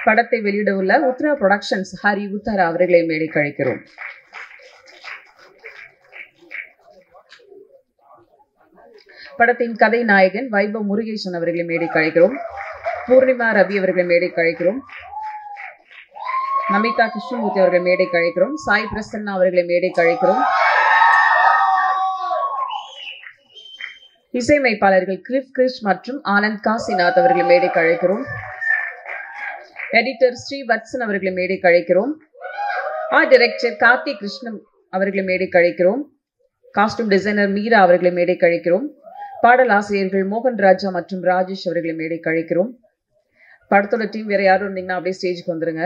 படத்தை வெளியிட உள்ள உத்ரா புரொடக்ஷன்ஸ் ஹரி உத்தரா அவர்களை மேடைக்கு அழைக்கிறோம். படத்தின் கதை நாயகன் வைபவ் முருகேசன் அவர்களை மேடைக்கு அழைக்கிறோம். பூர்ணிமா ரவி அவர்களை மேடைக்கு அழைக்கிறோம். நமிதா கிருஷ்ணமூர்த்தி அவர்கள் மேடைக்கு அழைக்கிறோம். சாய் பிரசன்னா அவர்களை மேடைக்கு அழைக்கிறோம். இசையமைப்பாளர்கள் கிரிஷ் மற்றும் ஆனந்த் காசிநாத் அவர்களை மேடைக்கு அழைக்கிறோம். எடிட்டர் ஸ்ரீவத்சன் அவர்களை மேடைக்கு அழைக்கிறோம். டைரக்டர் கார்த்திக் கிருஷ்ணன் அவர்களை மேடைக்கு அழைக்கிறோம். காஸ்டியூம் டிசைனர் மீரா அவர்களை மேடைக்கு அழைக்கிறோம். பாடல் ஆசிரியர்கள் மோகன் ராஜா மற்றும் ராஜேஷ் அவர்களை மேடைக்கு அழைக்கிறோம். படத்தோட டீம் வேற யாரும் இருந்தீங்கன்னா அப்படியே ஸ்டேஜுக்கு வந்துருங்க.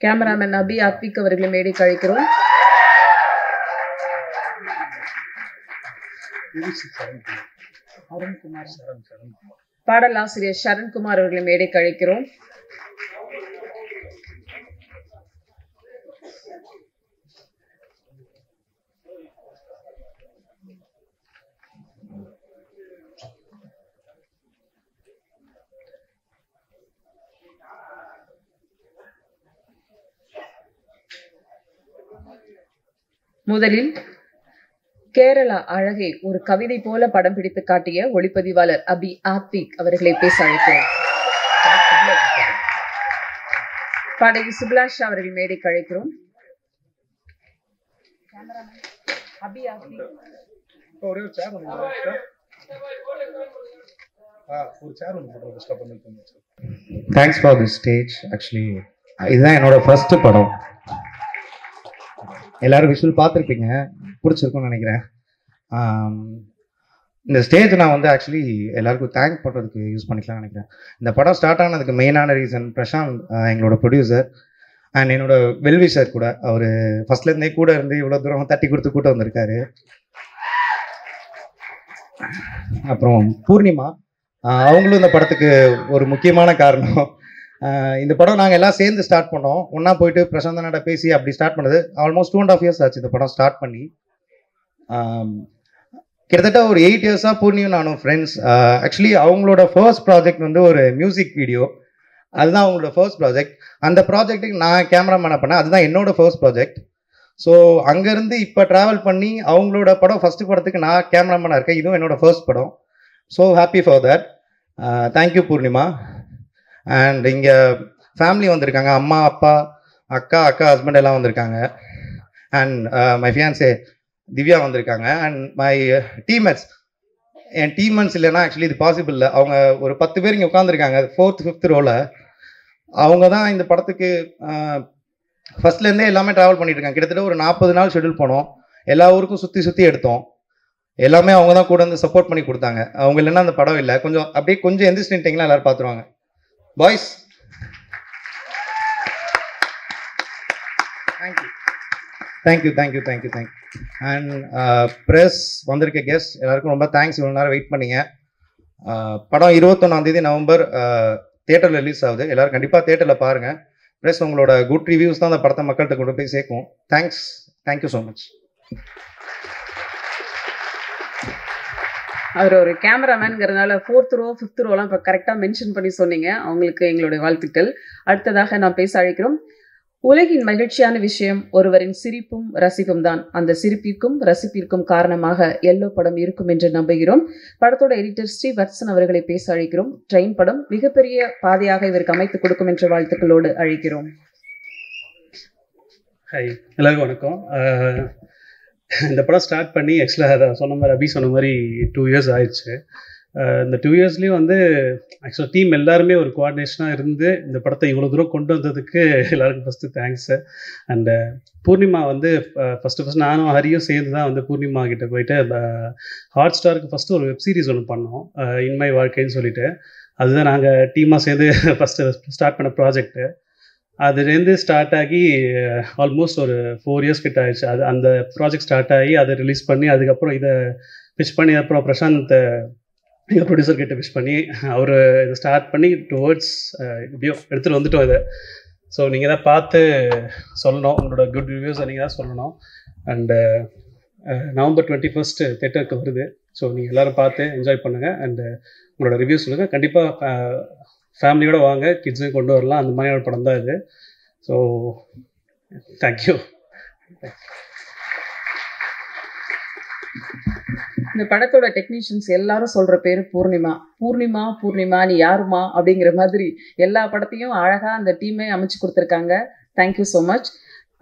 கேமராமேன் அபி ஆத்விக் அவர்களை மேடைக்கு அழைக்கிறோம். பாடல் ஆசிரியர் சரண்குமார் அவர்களை மேடைக்கு அழைக்கிறோம். முதலில் கேரளா அழகை ஒரு கவிதை போல படம் பிடித்து காட்டிய ஒளிப்பதிவாளர் அபி ஆத்விக் அவர்களை பேச அழைக்கிறோம். பாடகி சுப்லாஷா அவர்கள் மேடைக்கு அழைக்கிறோம். Thanks for this stage. Actually இதுதான் என்னோட ஃபர்ஸ்ட் படம். எல்லாரும் விஷுவல் பார்த்துருப்பீங்க, பிடிச்சிருக்கும்னு நினைக்கிறேன். இந்த ஸ்டேஜ் நான் வந்து ஆக்சுவலி எல்லாருக்கும் தேங்க் பண்ணுறதுக்கு யூஸ் பண்ணிக்கலாம்னு நினைக்கிறேன். இந்த படம் ஸ்டார்ட் ஆனதுக்கு மெயினான ரீசன் பிரசாந்த், எங்களோட ப்ரொடியூசர் அண்ட் என்னோட வெல்விஷர் கூட. அவர் ஃபர்ஸ்ட்லேருந்தே கூட இருந்து இவ்வளோ தூரம் தட்டி கொடுத்து கூட்ட வந்திருக்காரு. அப்புறம் பூர்ணிமா, அவங்களும் இந்த படத்துக்கு ஒரு முக்கியமான காரணம். இந்த படம் நாங்கள் எல்லாம் சேர்ந்து ஸ்டார்ட் பண்ணோம். ஒன்றா போயிட்டு பிரசாந்தனோட பேசி அப்படி ஸ்டார்ட் பண்ணது. ஆல்மோஸ்ட் 2.5 years ஆச்சு இந்த படம் ஸ்டார்ட் பண்ணி. கிட்டத்தட்ட ஒரு 8 years பூர்ணியும் நானும் ஃப்ரெண்ட்ஸ். ஆக்சுவலி அவங்களோட ஃபர்ஸ்ட் ப்ராஜெக்ட் வந்து ஒரு மியூசிக் வீடியோ, அதுதான் அவங்களோட ஃபர்ஸ்ட் ப்ராஜெக்ட். அந்த ப்ராஜெக்ட்டுக்கு நான் கேமராமேனை பண்ணேன். அதுதான் என்னோட ஃபர்ஸ்ட் ப்ராஜெக்ட். ஸோ அங்கேருந்து இப்போ ட்ராவல் பண்ணி அவங்களோட படம் ஃபஸ்ட்டு படத்துக்கு நான் கேமராமேனாக இருக்கேன். இதுவும் என்னோட ஃபர்ஸ்ட் படம். So happy for that. Thank you Poornima. And இங்கே ஃபேமிலி வந்திருக்காங்க, அம்மா அப்பா அக்கா ஹஸ்பண்ட் எல்லாம் வந்திருக்காங்க. அண்ட் மை ஃபியான்சே திவ்யா வந்திருக்காங்க. And my teammates. N teammates இல்லைன்னா ஆக்சுவலி இது பாசிபிள் இல்லை. அவங்க ஒரு 10 பேர் இங்கே உட்காந்துருக்காங்க 4th 5th ரோவில். அவங்க தான் இந்த படத்துக்கு ஃபர்ஸ்ட்லேருந்தே எல்லாமே ட்ராவல் பண்ணிட்டு இருக்காங்க. கிட்டத்தட்ட ஒரு 40 நாள் ஷெட்யூல் பண்ணோம். எல்லா ஊருக்கும் சுற்றி எடுத்தோம். எல்லாமே அவங்க தான் கூட வந்து சப்போர்ட் பண்ணி கொடுத்தாங்க. அவங்க இல்லைன்னா அந்த படம் இல்லை. கொஞ்சம் எந்திரிச்சு நின்ட்டிங்கன்னா எல்லாரும் பார்த்துருவாங்க. Boys, thank you. அண்ட் ப்ரெஸ் வந்திருக்க கெஸ்ட் எல்லாருக்கும் ரொம்ப தேங்க்ஸ். இவ்வளோ நேரம் வெயிட் பண்ணீங்க. படம் 21 நவம்பர் தியேட்டரில் ரிலீஸ் ஆகுது. எல்லாரும் கண்டிப்பாக தியேட்டரில் பாருங்கள். ப்ரெஸ் உங்களோட குட் ரிவ்யூஸ் தான் அந்த படத்தை மக்கள்கிட்ட கொண்டு போய் சேர்க்கும். Thank you so much. அவர் ஒரு கேமராமேன்ங்கிறதுனால 4th row 5th rowலாம் இப்போ கரெக்டாக மென்ஷன் பண்ணி சொன்னீங்க. அவங்களுக்கு எங்களுடைய வாழ்த்துக்கள். அடுத்ததாக நாம் பேச அழைக்கிறோம். உலகின் மகிழ்ச்சியான விஷயம் ஒருவரின் சிரிப்பும் ரசிப்பும் தான். அந்த சிரிப்பிற்கும் ரசிப்பிற்கும் காரணமாக எல்லோ படம் இருக்கும் என்று நம்புகிறோம். படத்தோட எடிட்டர் ஸ்ரீவத்சன் அவர்களை பேச அழைக்கிறோம். ட்ரெயின் படம் மிகப்பெரிய பாதையாக இவருக்கு அமைத்து கொடுக்கும் என்ற வாழ்த்துக்களோடு அழைக்கிறோம். ஹாய், எல்லாருக்கும் வணக்கம். இந்த படம் ஸ்டார்ட் பண்ணி ஆக்சுவலாக அதை சொன்ன மாதிரி அபி சொன்ன மாதிரி 2 years ஆயிடுச்சு. இந்த 2 yearsலேயும் வந்து ஆக்சுவலாக டீம் எல்லாருமே ஒரு கோஆர்டினேஷனாக இருந்து இந்த படத்தை இவ்வளோ தூரம் கொண்டு வந்ததுக்கு எல்லாருக்கும் ஃபஸ்ட்டு தேங்க்ஸு. அண்டு பூர்ணிமா வந்து ஃபஸ்ட்டு நானும் ஹரியும் சேர்ந்து தான் வந்து பூர்ணிமா கிட்டே போயிட்டு ஹாட் ஸ்டாருக்கு ஃபஸ்ட்டு ஒரு வெப் சீரிஸ் ஒன்று பண்ணோம், இன்மை வாழ்க்கைன்னு சொல்லிட்டு. அதுதான் நாங்கள் டீமாக சேர்ந்து ஃபஸ்ட்டு ஸ்டார்ட் பண்ண ப்ராஜெக்ட்டு. அதுலேருந்து ஸ்டார்ட் ஆகி ஆல்மோஸ்ட் ஒரு 4 இயர்ஸ் கிட்ட ஆயிடுச்சு. அது அந்த ப்ராஜெக்ட் ஸ்டார்ட் ஆகி அதை ரிலீஸ் பண்ணி அதுக்கப்புறம் இதை பிச் பண்ணி அப்புறம் பிரசாந்த் எங்கள் ப்ரொடியூசர் கிட்ட பிச் பண்ணி அவர் இதை ஸ்டார்ட் பண்ணி டுவர்ட்ஸ் இப்படியோ எடுத்துகிட்டு வந்துட்டோம் இதை. ஸோ நீங்கள் தான் பார்த்து சொல்லணும், உங்களோட குட் ரிவ்யூஸை நீங்கள் தான் சொல்லணும். அண்டு November 21 தேட்டருக்கு வருது. ஸோ நீங்கள் எல்லோரும் பார்த்து என்ஜாய் பண்ணுங்கள் அண்டு உங்களோட ரிவ்யூஸ் சொல்லுங்கள். கண்டிப்பாக ஃபேமிலியோடு வாங்க, கிட்ஸையும் கொண்டு வரலாம். அந்த மாதிரியான படம் தான் இது. So thank you. இந்த படத்தோட டெக்னீஷியன்ஸ் எல்லாரும் சொல்கிற பேர் பூர்ணிமா. பூர்ணிமா பூர்ணிமா நீ யாருமா அப்படிங்கிற மாதிரி எல்லா படத்தையும் அழகாக அந்த டீமே அமைச்சு கொடுத்துருக்காங்க. Thank you so much.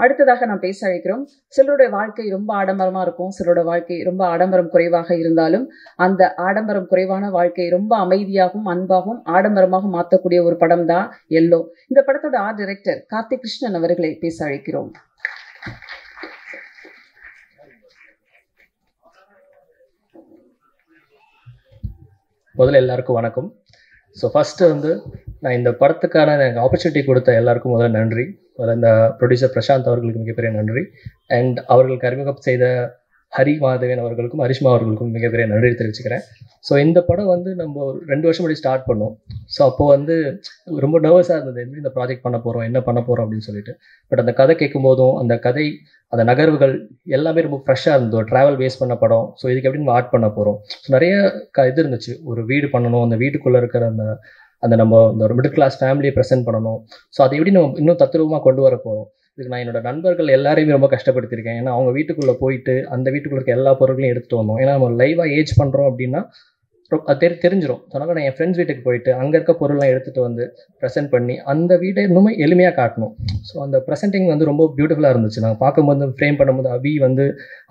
அடுத்ததாக நான் பேச அழைக்கிறோம். சிலருடைய வாழ்க்கை ரொம்ப ஆடம்பரமாக இருக்கும், சிலரோட வாழ்க்கை ரொம்ப ஆடம்பரம் குறைவாக இருந்தாலும் அந்த ஆடம்பரம் குறைவான வாழ்க்கை ரொம்ப அமைதியாகவும் அன்பாகவும் ஆடம்பரமாக மாற்றக்கூடிய ஒரு படம் தான் எல்லோ. இந்த படத்தோட ஆர்ட் டைரக்டர் கார்த்திக் கிருஷ்ணன் அவர்களை பேச அழைக்கிறோம். முதல்ல எல்லாருக்கும் வணக்கம். ஸோ ஃபஸ்ட்டு வந்து நான் இந்த படத்துக்கான எனக்கு ஆப்பர்ச்சுனிட்டி கொடுத்த எல்லாருக்கும் முதல்ல நன்றி. முதல்ல இந்த ப்ரொடியூசர் பிரசாந்த் அவர்களுக்கு மிகப்பெரிய நன்றி. அண்ட் அவர்களுக்கு அறிமுகம் செய்த ஹரி மாதவன் அவர்களுக்கும் ஹரிஷ்மா அவர்களுக்கும் மிகப்பெரிய நன்றி தெரிவிச்சுக்கிறேன். ஸோ இந்த படம் வந்து நம்ம ஒரு 2 வருஷம் முன்னாடி ஸ்டார்ட் பண்ணோம். ஸோ அப்போது வந்து ரொம்ப நர்வஸாக இருந்தது, எப்படி இந்த ப்ராஜெக்ட் பண்ண போகிறோம், என்ன பண்ண போகிறோம் அப்படின்னு சொல்லிட்டு. பட் அந்த கதை கேட்கும் போதும் அந்த கதை அந்த நகர்வுகள் எல்லாமே ரொம்ப ஃப்ரெஷ்ஷாக இருந்தது. ஒரு ட்ராவல் பேஸ் பண்ண படம். ஸோ இதுக்கு எப்படி நம்ம ஆர்ட் பண்ண போகிறோம். ஸோ நிறைய இது இருந்துச்சு. ஒரு வீடு பண்ணணும், அந்த வீட்டுக்குள்ளே இருக்கிற அந்த நம்ம இந்த ஒரு மிடில் கிளாஸ் ஃபேமிலியை ப்ரெசென்ட் பண்ணணும். ஸோ அதை எப்படி நம்ம இன்னும் தத்ரூபமாக கொண்டு வர போகிறோம். இதுக்கு நான் என்னோட நண்பர்கள் எல்லாரையுமே ரொம்ப கஷ்டப்படுத்தியிருக்கேன். ஏன்னா அவங்க வீட்டுக்குள்ளே போயிட்டு அந்த வீட்டுக்குள்ள இருக்க எல்லா பொருட்களையும் எடுத்துகிட்டு வந்தோம். ஏன்னா நம்ம லைவாக ஏஜ் பண்ணுறோம் அப்படின்னா அது தெரிஞ்சிடும். அதனால் நான் என் ஃப்ரெண்ட்ஸ் வீட்டுக்கு போயிட்டு அங்கே இருக்க பொருள்லாம் எடுத்துகிட்டு வந்து ப்ரெசென்ட் பண்ணி அந்த வீட்டை இன்னுமே எளிமையாக காட்டணும். ஸோ அந்த ப்ரெசென்டிங் வந்து ரொம்ப பியூட்டிஃபுல்லாக இருந்துச்சு. நாங்கள் பார்க்கும்போது ஃப்ரேம் பண்ணும்போது அபி வந்து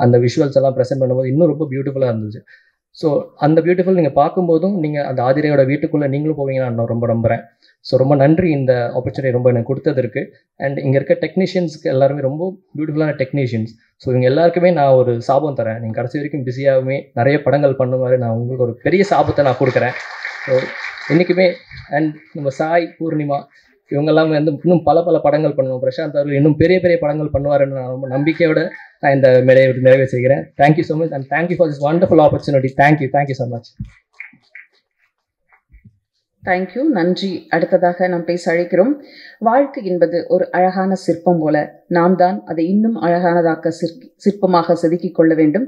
அந்த விஷுவல்ஸ் எல்லாம் ப்ரெசென்ட் பண்ணும்போது இன்னும் ரொம்ப பியூட்டிஃபுல்லாக இருந்துச்சு. ஸோ அந்த பியூட்டிஃபுல் நீங்கள் பார்க்கும்போதும் நீங்கள் அந்த ஆதிரையோட வீட்டுக்குள்ளே நீங்களும் போவீங்கன்னு நான் ரொம்ப நம்புகிறேன். ஸோ ரொம்ப நன்றி இந்த ஆப்பர்ச்சுனிட்டி ரொம்ப எனக்கு கொடுத்ததற்கு. அண்ட் இங்கே இருக்க டெக்னீஷியன்ஸ்க்கு எல்லாருமே ரொம்ப பியூட்டிஃபுல்லான டெக்னீஷியன்ஸ். ஸோ இவங்க எல்லாருக்குமே நான் ஒரு சாபம் தரேன். நீங்கள் கடைசி வரைக்கும் பிஸியாகவே நிறைய படங்கள் பண்ணுவார். நான் உங்களுக்கு ஒரு பெரிய சாபத்தை நான் கொடுக்குறேன். ஸோ என்றைக்குமே அண்ட் நம்ம சாய் பூர்ணிமா இவங்கெல்லாம் வந்து இன்னும் பல படங்கள் பண்ணுவோம். பிரசாந்த் அவர்கள் இன்னும் பெரிய படங்கள் பண்ணுவாருன்னு நான் ரொம்ப நம்பிக்கையோட நான் இந்த மேடையை நிறைவே செய்கிறேன். Thank you so much and thank you for this wonderful opportunity. Thank you so much. Thank you, நன்றி. அடுத்ததாக நாம் பேச அழைக்கிறோம். வாழ்க்கை என்பது ஒரு அழகான சிற்பம் போல, நாம் தான் அதை இன்னும் அழகானதாக்க சிற்பமாக செதுக்கிக் கொள்ள வேண்டும்.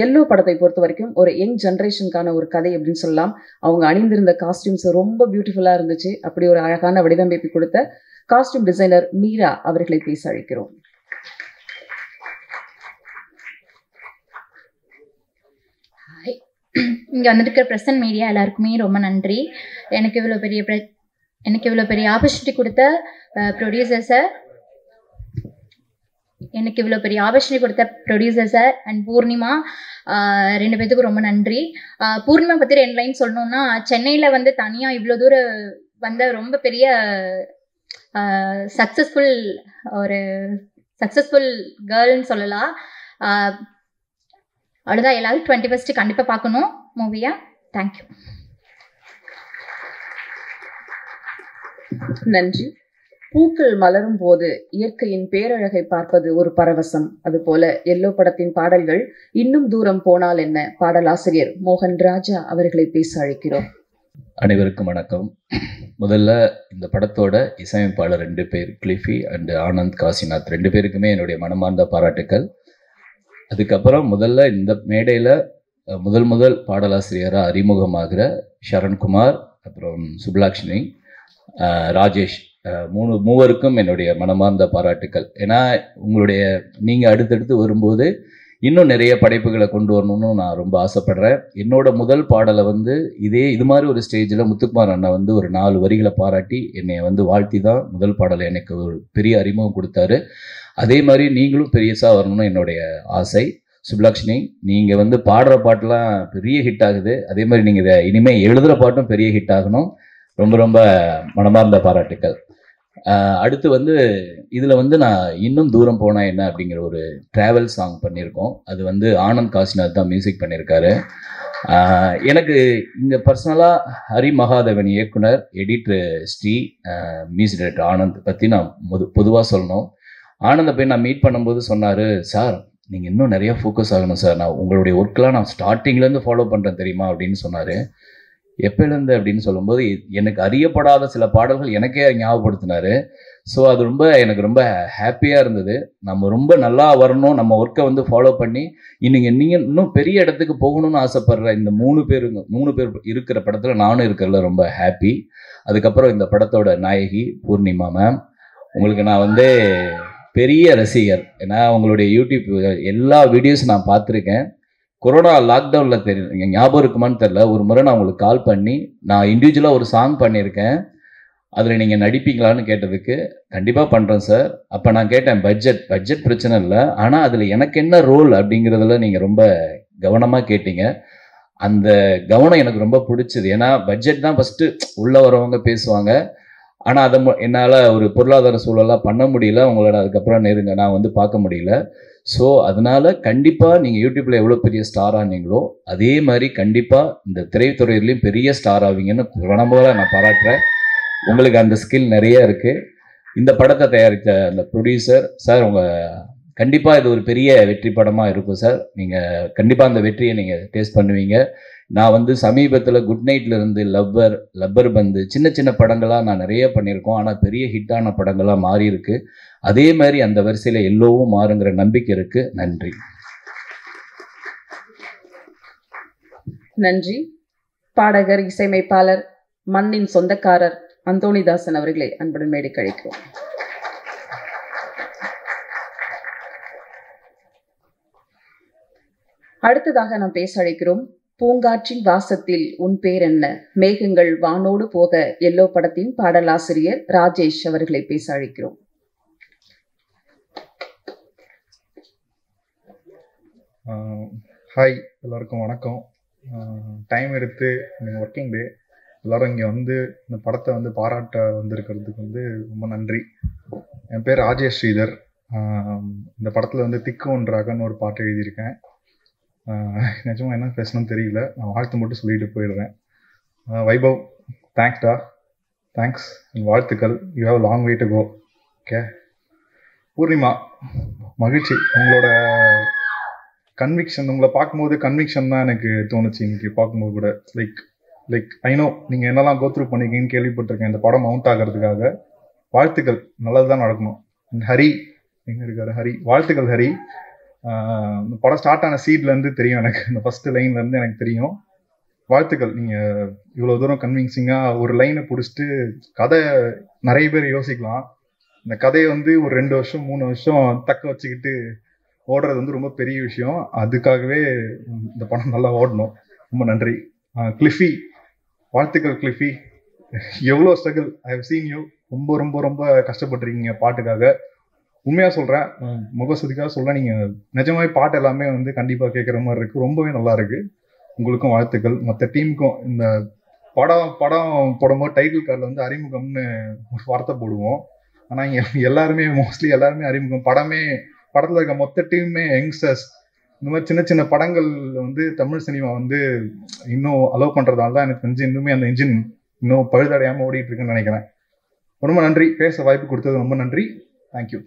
எல்லோ படத்தை பொறுத்த வரைக்கும் ஒரு யங் ஜென்ரேஷனுக்கான ஒரு கதை அப்படின்னு சொல்லலாம். அவங்க அணிந்திருந்த காஸ்டியூம்ஸ் ரொம்ப பியூட்டிஃபுல்லாக இருந்துச்சு. அப்படி ஒரு அழகான வடிவமைப்பு கொடுத்த காஸ்டியூம் டிசைனர் மீரா அவர்களை பேச அழைக்கிறோம். இங்கே வந்துட்டு ப்ரெசன்ட் மீடியா எல்லாருக்குமே ரொம்ப நன்றி. எனக்கு இவ்வளோ பெரிய ஆப்பர்ச்சுனிட்டி கொடுத்த ப்ரொடியூசர் சார் அண்ட் பூர்ணிமா 2 பேத்துக்கும் ரொம்ப நன்றி. பூர்ணிமா பற்றி 2 லைன் சொல்லணும்னா, சென்னையில் வந்து தனியாக இவ்வளோ தூரம் வந்த ரொம்ப பெரிய சக்ஸஸ்ஃபுல் கேர்ள்னு சொல்லலாம். அவ்வளோதான். எல்லாரும் 21 கண்டிப்பாக பார்க்கணும் மூவியா. தேங்க்யூ. நன்றி. பூக்கள் மலரும் போது இயற்கையின் பேரழகை பார்ப்பது ஒரு பரவசம். அதுபோல எல்லோ படத்தின் பாடல்கள் இன்னும் தூரம் போனால் என்ன. பாடலாசிரியர் மோகன் ராஜா அவர்களை பேச அழைக்கிறோம். அனைவருக்கும் வணக்கம். முதல்ல இந்த படத்தோட இசையமைப்பாளர் 2 பேர், கிளிஃபி அண்ட் ஆனந்த் காசிநாத், 2 பேருக்குமே என்னுடைய மனமார்ந்த பாராட்டுக்கள். அதுக்கப்புறம் முதல்ல இந்த மேடையில் முதல் பாடலாசிரியராக அறிமுகமாகிற சரண்குமார், அப்புறம் சுப்லாக்ஷ்மி, ராஜேஷ், மூவருக்கும் என்னுடைய மனமார்ந்த பாராட்டுக்கள். ஏன்னா நீங்கள் அடுத்தடுத்து வரும்போது இன்னும் நிறைய படைப்புகளை கொண்டு வரணும்னு நான் ரொம்ப ஆசைப்படுறேன். என்னோட முதல் பாடலை வந்து இது மாதிரி ஒரு ஸ்டேஜில் முத்துக்குமார் அண்ணா வந்து ஒரு 4 வரிகளை பாராட்டி என்னை வந்து வாழ்த்தி தான் முதல் பாடலை எனக்கு ஒரு பெரிய அறிமுகம் கொடுத்தாரு. அதே மாதிரி நீங்களும் பெரியசாக வரணும்னு என்னுடைய ஆசை. சுப்லக்ஷ்மி, நீங்கள் வந்து பாடுற பாட்டெலாம் பெரிய ஹிட் ஆகுது. அதே மாதிரி நீங்கள் இனிமேல் எழுதுகிற பாட்டும் பெரிய ஹிட் ஆகணும். ரொம்ப ரொம்ப மனமார்ந்த பாராட்டுக்கள். அடுத்து வந்து இதில் வந்து நான் இன்னும் தூரம் போனால் என்ன அப்படிங்கிற ஒரு ட்ராவல் சாங் பண்ணியிருக்கோம். அது வந்து ஆனந்த் காசிநாத் தான் மியூசிக் பண்ணியிருக்காரு. எனக்கு இந்த பர்சனலாக ஹரி மகாதேவன் இயக்குனர், editor Sri, music director Anand பற்றி நான் பொதுவாக சொல்லணும். ஆனந்தை போய் நான் மீட் பண்ணும்போது சொன்னார், சார் நீங்கள் இன்னும் நிறையா ஃபோக்கஸ் ஆகணும் சார், நான் உங்களுடைய ஒர்க்கெலாம் நான் ஸ்டார்டிங்லேருந்து ஃபாலோ பண்ணுறேன் தெரியுமா அப்படின்னு சொன்னார். எப்போலேருந்து அப்படின்னு சொல்லும்போது எனக்கு அறியப்படாத சில பாடல்கள் எனக்கே ஞாபகப்படுத்தினார். ஸோ அது எனக்கு ரொம்ப ஹாப்பியாக இருந்தது. நம்ம ரொம்ப நல்லா வரணும், நம்ம ஒர்க்கை ஃபாலோ பண்ணி நீங்கள் இன்னும் பெரிய இடத்துக்கு போகணும்னு ஆசைப்படுற இந்த மூணு பேர் இருக்கிற படத்தில் நானும் இருக்கிறதுல ரொம்ப ஹாப்பி. அதுக்கப்புறம் இந்த படத்தோட நாயகி பூர்ணிமா மேம், உங்களுக்கு நான் பெரிய ரசிகர். ஏன்னா உங்களுடைய யூடியூப் எல்லா வீடியோஸும் நான் பார்த்துருக்கேன். கொரோனா லாக்டவுனில் தெரியும், ஞாபகம் இருக்குமான்னு தெரில, ஒரு முறை நான் உங்களுக்கு கால் பண்ணி நான் இண்டிவிஜுவலாக ஒரு சாங் பண்ணியிருக்கேன், அதில் நீங்கள் நடிப்பீங்களான்னு கேட்டதுக்கு கண்டிப்பாக பண்ணுறேன் சார். அப்போ நான் கேட்டேன், பட்ஜெட் பிரச்சனை இல்லை, ஆனால் அதில் எனக்கு என்ன ரோல் அப்படிங்கிறதுல நீங்கள் ரொம்ப கவனமாக கேட்டீங்க. அந்த கவனம் எனக்கு ரொம்ப பிடிச்சது. ஏன்னா பட்ஜெட் தான் ஃபஸ்ட்டு உள்ளே வரவங்க பேசுவாங்க, ஆனால் அதை என்னால் ஒரு பொருளாதார சூழலாக பண்ண முடியல, உங்களோட அதுக்கப்புறம் நான் பார்க்க முடியல. ஸோ அதனால் கண்டிப்பாக நீங்கள் யூடியூப்பில் எவ்வளோ பெரிய ஸ்டார் ஆனீங்களோ அதே மாதிரி கண்டிப்பாக இந்த திரைத்துறையிலையும் பெரிய ஸ்டார் ஆவீங்கன்னு மனம்போல நான் பாராட்டுறேன். உங்களுக்கு அந்த ஸ்கில் நிறைய இருக்குது. இந்த படத்தை தயாரித்த அந்த ப்ரொடியூசர் சார், கண்டிப்பாக இது ஒரு பெரிய வெற்றி படமாக இருக்கும் சார். நீங்கள் கண்டிப்பாக அந்த வெற்றியை நீங்கள் டேஸ்ட் பண்ணுவீங்க. நான் சமீபத்தில் குட் நைட்லேருந்து லப்பர் பந்து சின்ன சின்ன படங்களாக நான் நிறைய பண்ணியிருக்கோம், ஆனால் பெரிய ஹிட்டான படங்களாக மாறி இருக்கு. அதே மாதிரி அந்த வரிசையில் எல்லோவும் மாறுங்கிற நம்பிக்கை இருக்கு. நன்றி. நன்றி. பாடகர், இசையமைப்பாளர், மண்ணின் சொந்தக்காரர் அந்தோணிதாசன் அவர்களை அன்புடன் மேடைக்கு அழைக்கிறோம். அடுத்ததாக நாம் பேச அழைக்கிறோம். பூங்காற்றின் வாசத்தில் உன் பேர் என்ன, மேகங்கள் வானோடு போக எல்லோ படத்தின் பாடலாசிரியர் ராஜேஷ் அவர்களை பேச அழைக்கிறோம். ஹாய், எல்லாருக்கும் வணக்கம். டைம் எடுத்து ஒர்க்கிங் டே எல்லோரும் இங்கே இந்த படத்தை பாராட்ட வந்திருக்கிறதுக்கு ரொம்ப நன்றி. என் பேர் ராஜேஷ் ஸ்ரீதர். இந்த படத்தில் திக்கு ஒன்றாகன்னு ஒரு பாட்டு எழுதியிருக்கேன். நிஜமாக என்ன பேசணும்னு தெரியல, நான் வாழ்த்து மட்டும் சொல்லிட்டு போயிடுறேன். வைபவ், தேங்க்ஸ்டா, தேங்க்ஸ், வாழ்த்துக்கள். You have long way to go. Okay. Poornima, மகிழ்ச்சி. உங்களோட கன்விக்ஷன், உங்களை பார்க்கும்போது கன்விக்ஷன் தான் எனக்கு தோணுச்சு இன்னைக்கு பார்க்கும்போது கூட. லைக் ஐநோ நீங்கள் என்னெல்லாம் கோத்ரூ பண்ணிக்கிங்கன்னு கேள்விப்பட்டிருக்கேன் இந்த படம் மவுண்ட் ஆகிறதுக்காக. வாழ்த்துக்கள், நல்லது தான் நடக்கணும். ஹரி எங்கே இருக்காரு? ஹரி, வாழ்த்துக்கள் ஹரி. இந்த படம் ஸ்டார்ட் ஆன சீட்லேருந்து தெரியும் எனக்கு, இந்த ஃபர்ஸ்ட் லைன்லேருந்து எனக்கு தெரியும். வாழ்த்துக்கள். நீங்கள் இவ்வளோ தூரம் கன்வின்சிங்காக ஒரு லைனை பிடிச்சிட்டு, கதை நிறைய பேர் யோசிக்கலாம், இந்த கதையை ஒரு 2 வருஷம் 3 வருஷம் தக்க வச்சுக்கிட்டு ஓடுறது ரொம்ப பெரிய விஷயம். அதுக்காகவே இந்த படம் நல்லா ஓடணும். ரொம்ப நன்றி. கிளிஃபி, வாழ்த்துக்கள் கிளிஃபி. எவ்வளோ struggle, I have seen you. ரொம்ப ரொம்ப ரொம்ப கஷ்டப்பட்டுருக்கீங்க பாட்டுக்காக. உண்மையாக சொல்கிறேன், முகஸ்துதிக்காக சொல்கிறேன், நீங்கள் நிஜமாவே பாட்டு எல்லாமே கண்டிப்பாக கேட்குற மாதிரி இருக்குது. ரொம்பவே நல்லா இருக்குது. உங்களுக்கும் வாழ்த்துக்கள். மற்ற டீமுக்கும். இந்த படம் போடும்போது டைட்டில் கார்டில் அறிமுகம்னு ஒரு வார்த்தை போடுவோம், ஆனால் இங்கே எல்லாருமே மோஸ்ட்லி எல்லாருமே அறிமுகம். படத்தில் இருக்க மொத்த டீமுமே யங்ஸ்டர்ஸ். இந்த மாதிரி சின்ன சின்ன படங்கள் தமிழ் சினிமா இன்னும் அலோவ் பண்ணுறதால தான் எனக்கு தெரிஞ்சு இன்னுமே அந்த இன்ஜின் இன்னும் பழுதடையாமல் ஓடிட்டு இருக்குன்னு நினைக்கிறேன். ரொம்ப நன்றி. பேச வாய்ப்பு கொடுத்தது ரொம்ப நன்றி. தேங்க்யூ.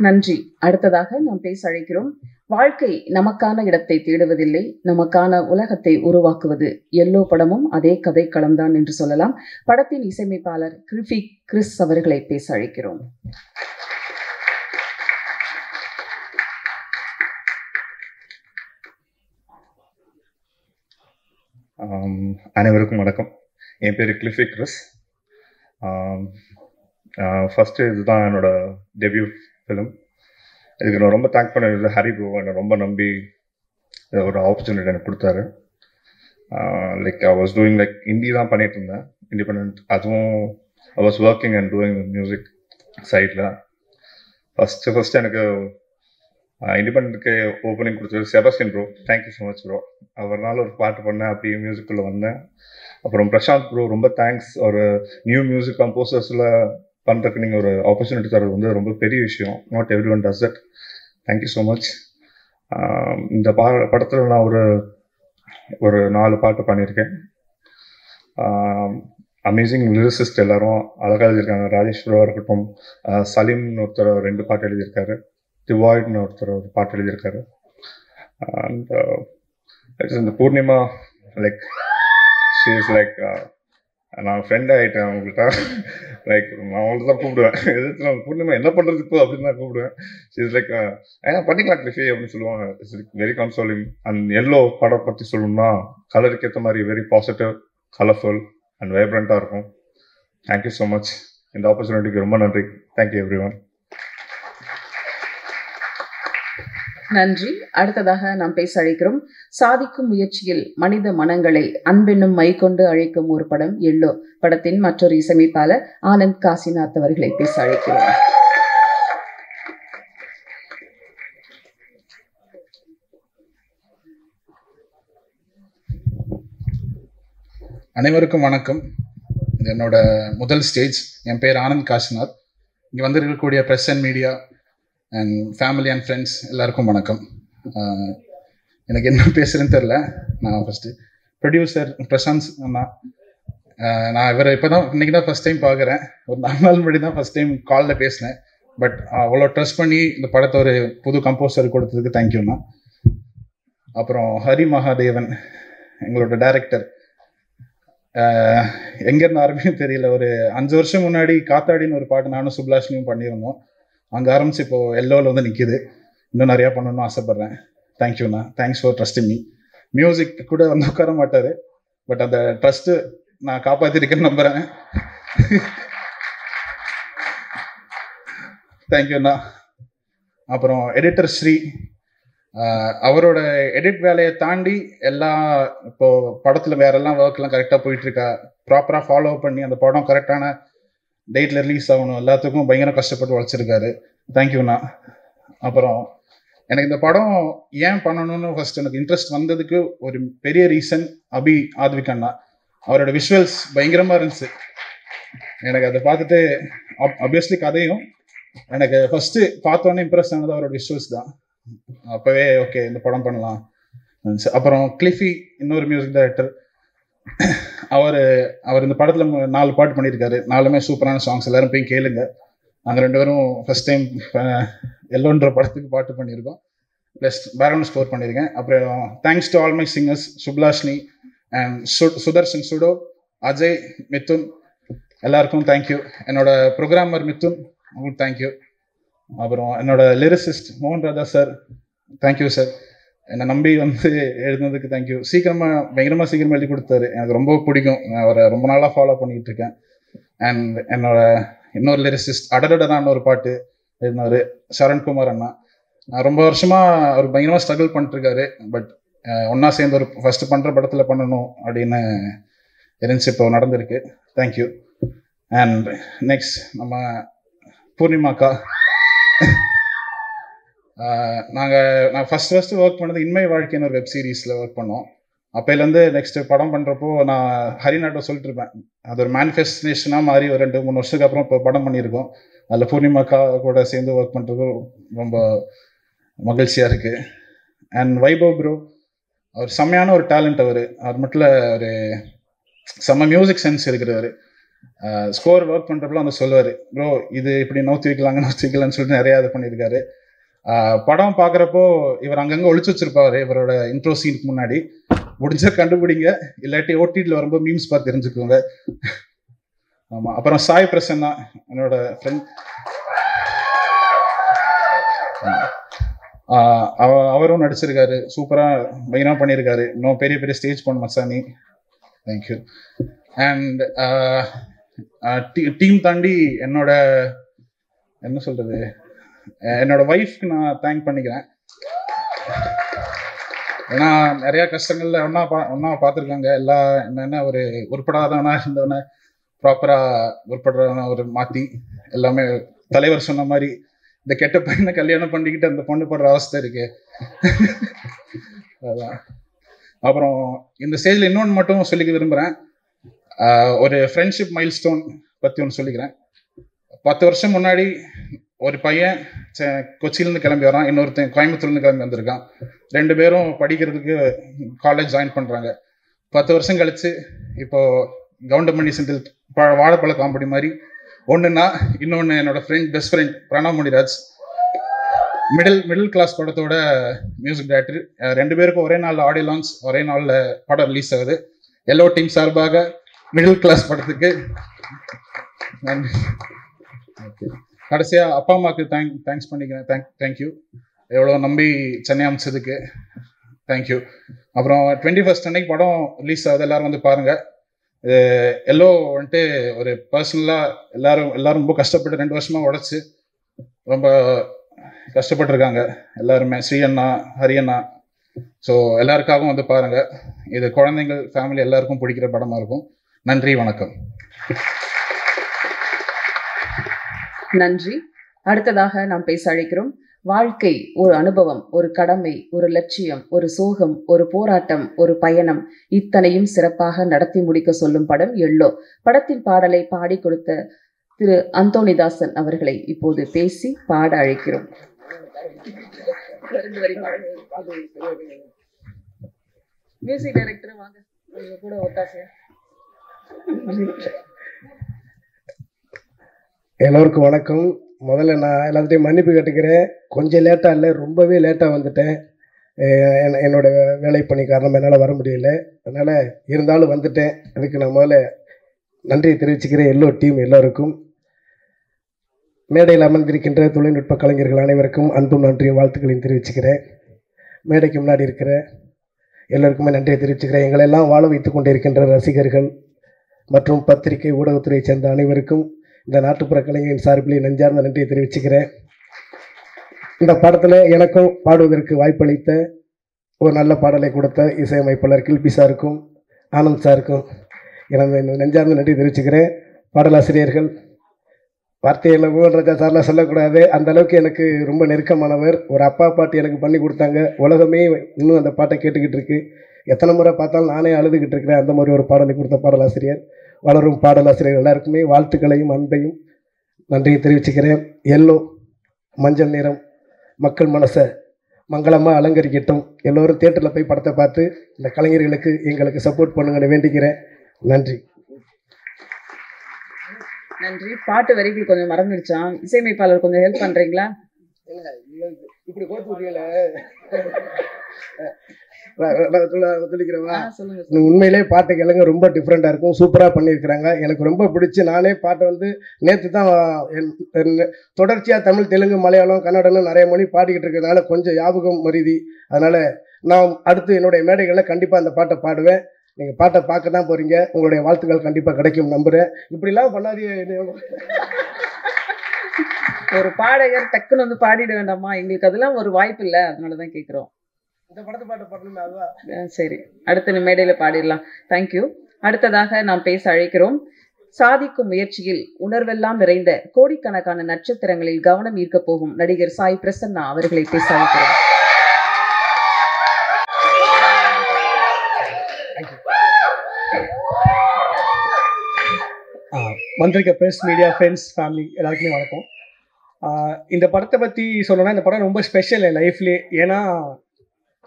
நன்றி. அடுத்ததாக நாம் பேச அழைக்கிறோம். வாழ்க்கை நமக்கான இடத்தை தேடுவதில்லை, நமக்கான உலகத்தை உருவாக்குவது. எல்லோ படமும் அதே கதை களம்தான் என்று சொல்லலாம். படத்தின் இசையமைப்பாளர் கிறிஸ் அவர்களை பேச அழைக்கிறோம். அனைவருக்கும் வணக்கம். என் பேர் கிளிஃபி கிறிஸ். ஃபஸ்ட்டு இதுதான் என்னோட டெபியூ ஃபிலிம். இதுக்கு நான் ரொம்ப தேங்க் பண்ண ஹரி ப்ரோ என்னை ரொம்ப நம்பி ஒரு ஆப்பர்ச்சுனிட்டி எனக்கு கொடுத்தாரு. Like I was doing Hindi தான் பண்ணிட்டு இருந்தேன், இண்டிபெண்ட். அதுவும் I was working and doing music சைடில். ஃபஸ்ட்டு எனக்கு இண்டிபெண்ட்டுக்கு ஓப்பனிங் கொடுத்தது Sebastian bro. Thank you so much bro. அவர்னால ஒரு பாட்டு பண்ணேன், அப்படியே மியூசிக்குள்ளே வந்தேன். அப்புறம் பிரசாந்த் ப்ரோ, ரொம்ப தேங்க்ஸ். ஒரு நியூ மியூசிக் கம்போசர்ஸில் பண்ணுறதுக்கு நீங்கள் ஒரு ஆப்பர்ச்சுனிட்டி தரது ரொம்ப பெரிய விஷயம். Not every one does it. Thank you so much. இந்த படத்தில் நான் ஒரு 4 பாட்டு பண்ணியிருக்கேன். அமேசிங் லிரிசிஸ்ட் எல்லாரும் அழகாக எழுதியிருக்காங்க. ராஜேஸ்வரா இருக்கட்டும், சலீம்னு ஒருத்தர் 2 பாட்டு எழுதியிருக்காரு, டிவாய்ட்னு ஒருத்தர் ஒரு பாட்டு எழுதியிருக்காரு. அண்ட் இந்த Poornima like she is like நான் ஃப்ரெண்ட் ஆகிட்டேன் அவங்கள்ட்ட. லைக் நான் அவங்கள்ட்ட தான் கூப்பிடுவேன், எதிர்த்து பூர்ணிமா என்ன பண்ணுறது இப்போ அப்படின்னு தான் கூப்பிடுவேன். ஷீ இஸ் லைக் ஏன்னா பண்ணிக்கலாம் கிளிஃபி அப்படின்னு சொல்லுவாங்க. It's very consoling. And yellow படம் பற்றி சொல்லணும்னா கலருக்கு ஏற்ற மாதிரி வெரி பாசிட்டிவ், கலர்ஃபுல் அண்ட் வைப்ரண்ட்டாக இருக்கும். Thank you so much. இந்த ஆப்பர்ச்சுனிட்டிக்கு ரொம்ப நன்றி. Thank you every one. நன்றி. அடுத்ததாக நாம் பேச அழைக்கிறோம். சாதிக்கும் முயற்சியில் மனித மனங்களை அன்பென்னும் மை கொண்டு அழைக்கும் ஒரு படம் எல்லோ படத்தின் மற்றொரு இசையமைப்பாளர் ஆனந்த் காசிநாத் அவர்களை பேச அழைக்கிறோம். அனைவருக்கும் வணக்கம். இது என்னோட முதல் ஸ்டேஜ். என் பேர் ஆனந்த் காசிநாத். இங்கே வந்து இருக்கக்கூடிய press and media and family and friends எல்லாருக்கும் வணக்கம். எனக்கு என்ன பேசுகிறேன்னு தெரில. நான் ஃபஸ்ட்டு ப்ரொடியூசர் பிரசாந்த் அண்ணா. நான் இவரை இப்போ தான் இன்றைக்கி தான் ஃபஸ்ட் டைம் பார்க்குறேன். ஒரு 4 நாள் முன்னாடி தான் ஃபஸ்ட் டைம் காலில் பேசினேன். பட் அவ்வளோ ட்ரஸ்ட் பண்ணி இந்த படத்தை ஒரு புது கம்போசர் கொடுத்ததுக்கு தேங்க்யூண்ணா. அப்புறம் ஹரி மகாதேவன் எங்களோட டைரக்டர். எங்கேருந்து ஆரம்பிக்கும் தெரியல. ஒரு 5 வருஷம் முன்னாடி காத்தாடின்னு ஒரு பாட்டு நானும் சுப்லாஷ்னியும் பண்ணியிருந்தோம். அங்கே ஆரம்பிச்சு இப்போது எல்லோவில் வந்து நிற்கிது. இன்னும் நிறையா பண்ணணும்னு ஆசைப்பட்றேன். தேங்க்யூண்ணா. Thanks for trusting me. Music கூட வந்து உட்கார மாட்டார், பட் அந்த ட்ரஸ்ட்டு நான் காப்பாற்றிருக்கேன்னு நம்புகிறேன். தேங்க்யூண்ணா. அப்புறம் எடிட்டர் ஸ்ரீ. அவரோட எடிட் வேலையை தாண்டி இப்போது படத்தில் வேறெல்லாம் ஒர்க்லாம் கரெக்டாக போயிட்டுருக்கா. ப்ராப்பராக ஃபாலோ பண்ணி அந்த படம் கரெக்டான டேட்டில் ரிலீஸ் ஆகணும், எல்லாத்துக்கும் பயங்கர கஷ்டப்பட்டு வளர்ச்சிருக்காரு. தேங்க்யூண்ணா. அப்புறம் எனக்கு இந்த படம் ஏன் பண்ணணும்னு ஃபர்ஸ்ட் எனக்கு இன்ட்ரெஸ்ட் வந்ததுக்கு ஒரு பெரிய ரீசன் அபி ஆத்விக் அண்ணா. அவரோட விஷுவல்ஸ் பயங்கரமாக இருந்துச்சு. எனக்கு அதை பார்த்துட்டு ஆப்வியஸ்லி கதையும் எனக்கு ஃபஸ்ட்டு பார்த்தோன்னே இம்ப்ரெஸ் ஆனது அவரோட விஷுவல்ஸ் தான். அப்போவே ஓகே இந்த படம் பண்ணலாம். அப்புறம் கிளிஃபி இன்னொரு மியூசிக் டைரக்டர். அவர் இந்த படத்தில் 4 பாட்டு பண்ணியிருக்காரு. 4மே சூப்பரான சாங்ஸ். எல்லாரும் போய் கேளுங்க. நாங்கள் 2 பேரும் ஃபஸ்ட் டைம் எல்லோன்ற படத்துக்கு பாட்டு பண்ணியிருக்கோம், ப்ளஸ் பேக்ரவுண்ட் ஸ்கோர் பண்ணியிருக்கேன். அப்புறம் thanks to all my singers, சுப்லாஷ்னி அண்ட் சுதர்ஷன், சுடோ, அஜய், மிதுன், எல்லாருக்கும் தேங்க்யூ. என்னோட ப்ரோக்ராமர் மிதுன், உங்களுக்கு தேங்க்யூ. அப்புறம் என்னோட லிரிசிஸ்ட் மோகன் ராஜா சார், தேங்க்யூ சார். என்னை நம்பி வந்து எழுதுனதுக்கு தேங்க்யூ. பயங்கரமாக சீக்கிரமாக எழுதி கொடுத்தாரு. எனக்கு ரொம்ப பிடிக்கும். நான் அவரை ரொம்ப நாளாக ஃபாலோ பண்ணிகிட்டு இருக்கேன். அண்ட் என்னோட இன்னொரு லிரிசிஸ்ட் அடடடான்னு ஒரு பாட்டு எழுதினார் சரண்குமார் அண்ணா. நான் ரொம்ப வருஷமாக அவர் பயங்கரமாக ஸ்ட்ரகிள் பண்ணிட்டுருக்காரு. பட் ஒன்றா சேர்ந்து ஒரு ஃபஸ்ட்டு பண்ணுற படத்தில் பண்ணணும் அப்படின்னு இருந்துச்சு. இப்போ நடந்திருக்கு. தேங்க்யூ. அண்ட் நெக்ஸ்ட் நம்ம பூர்ணிமாக்கா. நான் ஃபஸ்ட்டு ஒர்க் பண்ணது இன்மை வாழ்க்கைன்னு ஒரு வெப் சீரிஸில் ஒர்க் பண்ணோம். அப்போலேருந்து நெக்ஸ்ட்டு படம் பண்ணுறப்போ நான் ஹரிநாட்டை சொல்லிட்டு இருப்பேன். அது ஒரு மேனிஃபெஸ்டேஷனாக மாறி ஒரு 2-3 வருஷத்துக்கு அப்புறம் இப்போ படம் பண்ணியிருக்கோம். அதில் பூர்ணிமாக்கா கூட சேர்ந்து ஒர்க் பண்ணுறது ரொம்ப மகிழ்ச்சியாக இருக்குது. அண்ட் வைபவ் ப்ரோ, அவர் செம்மையான ஒரு டேலண்ட். அவர் மட்டும் ஒரு செம்ம மியூசிக் சென்ஸ் இருக்கிறவர். ஸ்கோர் ஒர்க் பண்ணுறப்பெல்லாம் வந்து சொல்லுவார், ப்ரோ இது இப்படி நோத்தி வைக்கலாங்கன்னு சொல்லிட்டு நிறையா இது பண்ணியிருக்காரு. படம் பார்க்குறப்போ இவர் அங்கங்கே ஒழிச்சு வச்சிருப்பாரு. இவரோட இன்ட்ரோ சீனுக்கு முன்னாடி முடிஞ்சா கண்டுபிடிங்க, இல்லாட்டி ஓடிடியில் வரும்போது மீம்ஸ் பார்த்து தெரிஞ்சுக்கோங்க. ஆமாம். அப்புறம் சாய் பிரசன்னா என்னோட ஃப்ரெண்ட். அவரும் நடிச்சிருக்காரு. சூப்பராக பயங்கரமாக பண்ணியிருக்காரு. இன்னும் பெரிய பெரிய ஸ்டேஜ் போன மசானி. தேங்க்யூ. அண்ட் டீம் தாண்டி என்னோட ஒய்ஃப்க்கு நான் தேங்க் பண்ணிக்கிறேன். ஏன்னா நிறையா கஷ்டங்கள்ல ஒன்றா பார்த்துருக்காங்க. என்னென்ன ஒரு உருப்படாதவனா இருந்தவன ப்ராப்பராக உருப்படுறவன ஒரு மாற்றி எல்லாமே தலைவர் சொன்ன மாதிரி இந்த கெட்ட பையனை கல்யாணம் பண்ணிக்கிட்டு அந்த பொண்ணு படுற அவஸ்தை இருக்கு. அதான். அப்புறம் இந்த ஸ்டேஜில் இன்னொன்று மட்டும் சொல்லிக்க விரும்புகிறேன். ஒரு ஃப்ரெண்ட்ஷிப் மைல்ஸ்டோன் பற்றி ஒன்று சொல்லிக்கிறேன். 10 வருஷம் முன்னாடி ஒரு பையன் கொச்சியிலேருந்து கிளம்பி வரான், இன்னொருத்தன் கோயம்புத்தூர்லேருந்து கிளம்பி வந்திருக்கான். 2 பேரும் படிக்கிறதுக்கு காலேஜ் ஜாயின் பண்ணுறாங்க. 10 வருஷம் கழிச்சு இப்போது கவுண்டமணி செந்தில் வாழைப்பழ காமெடி மாதிரி ஒன்றுன்னா, இன்னொன்று என்னோட best friend Pranav Muniraj, middle class படத்தோட மியூசிக் டைரக்டர். 2 பேருக்கும் ஒரே நாளில் ஆடியோ லான்ச், ஒரே நாளில் படம் ரிலீஸ் ஆகுது. எல்லோ டீம் சார்பாக மிடில் கிளாஸ் படத்துக்கு நன்றி. கடைசியாக அப்பா அம்மாவுக்கு தேங்க்ஸ் பண்ணிக்கிறேன். தேங்க்யூ, எவ்வளோ நம்பி சென்னை அமைச்சதுக்கு தேங்க்யூ. அப்புறம் 21st அன்னைக்கு படம் ரிலீஸ் ஆகுது, எல்லோரும் வந்து பாருங்கள். எல்லோ வந்துட்டு ஒரு பர்சனலாக எல்லாரும் ரொம்ப கஷ்டப்பட்டு 2 வருஷமாக உழைச்சி ரொம்ப கஷ்டப்பட்டுருக்காங்க எல்லாருமே. ஸ்ரீ அண்ணா, ஹரி அண்ணா, ஸோ எல்லாருக்காகவும் வந்து பாருங்கள். இது குழந்தைங்கள், ஃபேமிலி எல்லாருக்கும் பிடிக்கிற படமாக இருக்கும். நன்றி, வணக்கம். நன்றி. அடுத்ததாக நாம் பேச அழைக்கிறோம். வாழ்க்கை ஒரு அனுபவம், ஒரு கடமை, ஒரு லட்சியம், ஒரு சோகம், ஒரு போராட்டம், ஒரு பயணம், இத்தனையும் சிறப்பாக நடத்தி முடிக்க சொல்லும் படம் எல்லோ. படத்தின் பாடலை பாடி கொடுத்த திரு அந்தோணிதாசன் அவர்களை இப்போது பேசி பாட அழைக்கிறோம். மியூசிக் டைரக்டர் வாங்க, கூட ஒத்தாசை. எல்லோருக்கும் வணக்கம். முதல்ல நான் எல்லாத்தையும் மன்னிப்பு கேட்டுக்கிறேன். கொஞ்சம் லேட்டாக இல்லை, ரொம்பவே லேட்டாக வந்துட்டேன். என்னோட வேலை பணி காரணம் என்னால் வர முடியல. அதனால் இருந்தாலும் வந்துட்டேன். அதுக்கு நான் முதல்ல நன்றியை தெரிவிச்சுக்கிறேன் எல்லோ டீம் எல்லோருக்கும். மேடையில் அமர்ந்திருக்கின்ற தொழில்நுட்ப கலைஞர்கள் அனைவருக்கும் அன்பும் நன்றியும் வாழ்த்துக்களையும் தெரிவிச்சுக்கிறேன். மேடைக்கு முன்னாடி இருக்கிற எல்லோருக்குமே நன்றியை தெரிவிச்சுக்கிறேன். எங்களெல்லாம் வாழ வைத்து கொண்டிருக்கின்ற ரசிகர்கள் மற்றும் பத்திரிகை ஊடகத்துறையை சேர்ந்த அனைவருக்கும் இந்த நாட்டுப்புற கலைஞரின் சார்பில் நெஞ்சார்ந்த நன்றியை தெரிவிச்சுக்கிறேன். இந்த படத்தில் எனக்கும் பாடுவதற்கு வாய்ப்பளித்த ஒரு நல்ல பாடலை கொடுத்த இசையமைப்பாளர் கில்பி சாருக்கும் ஆனந்த் சாருக்கும் எனது நெஞ்சார்ந்த நன்றி தெரிவிச்சுக்கிறேன். பாடலாசிரியர்கள் வார்த்தையில் மோகன்ராஜா சார்லாம் சொல்லக்கூடாது, அந்த அளவுக்கு எனக்கு ரொம்ப நெருக்கமானவர். ஒரு அப்பா பாட்டு எனக்கு பண்ணி கொடுத்தாங்க. உலகமே இன்னும் அந்த பாட்டை கேட்டுக்கிட்டு இருக்கு. எத்தனை முறை பார்த்தாலும் நானே அழுதுகிட்டு இருக்கிறேன். அந்த மாதிரி ஒரு பாடலை கொடுத்த பாடலாசிரியர், வளரும் பாடலாசிரியர் எல்லாருக்குமே வாழ்த்துக்களையும் அன்பையும் நன்றியை தெரிவிச்சுக்கிறேன். எல்லோ மஞ்சள் நிறம் மக்கள் மனசை மங்களமாக அலங்கரிக்கட்டும். எல்லோரும் தியேட்டரில் போய் படத்தை பார்த்து இந்த கலைஞர்களுக்கு எங்களுக்கு சப்போர்ட் பண்ணுங்கன்னு வேண்டிக்கிறேன். நன்றி. நன்றி. பாட்டு வரிகள் கொஞ்சம் மறந்துடுச்சான். இசையமைப்பாளர் கொஞ்சம் ஹெல்ப் பண்ணுறீங்களா? இப்படி கோத்து சொல்லிக்கிறவா, உண்மையிலே பாட்டு கேளுங்க, ரொம்ப டிஃப்ரெண்டாக இருக்கும். சூப்பராக பண்ணியிருக்கிறாங்க. எனக்கு ரொம்ப பிடிச்சி நானே பாட்டை வந்து நேற்று தான் தொடர்ச்சியாக தமிழ், தெலுங்கு, மலையாளம், கன்னடம்னு நிறைய மொழி பாடிக்கிட்டு இருக்கிறதுனால கொஞ்சம் ஞாபகம் மருதி. அதனால் நான் அடுத்து என்னுடைய மேடைகளில் கண்டிப்பாக அந்த பாட்டை பாடுவேன். நீங்கள் பாட்டை பார்க்க தான் போகிறீங்க. உங்களுடைய வாழ்த்துக்கள் கண்டிப்பாக கிடைக்கும் நம்புகிறேன். இப்படிலாம் பண்ணாதீங்க. ஒரு பாடகர் டக்குன்னு வந்து பாடிட வேண்டாமா? எங்களுக்கு அதெல்லாம் ஒரு வாய்ப்பு இல்லை, அதனால தான் கேட்குறோம். இந்த படத்தை பாட்டு பாடணுமே, அதுதான். சரி, அடுத்த மேடையில் பாடிடலாம். தேங்க்யூ. அடுத்ததாக நாம் பேச அழைக்கிறோம். சாதிக்கும் முயற்சியில் உணர்வெல்லாம் நிறைந்த கோடிக்கணக்கான நட்சத்திரங்களில் கவனம் ஈர்க்க போகும் நடிகர் சாய் பிரசன்னா அவர்களை பேச அழைக்கிறோம். வந்திருக்க ப்ரெஸ், மீடியா, ஃப்ரெண்ட்ஸ், ஃபேமிலி எல்லாருக்குமே வணக்கம். இந்த படத்தை பற்றி சொல்லணும்னா, இந்த படம் ரொம்ப ஸ்பெஷல் என் லைஃப்லேயே. ஏன்னா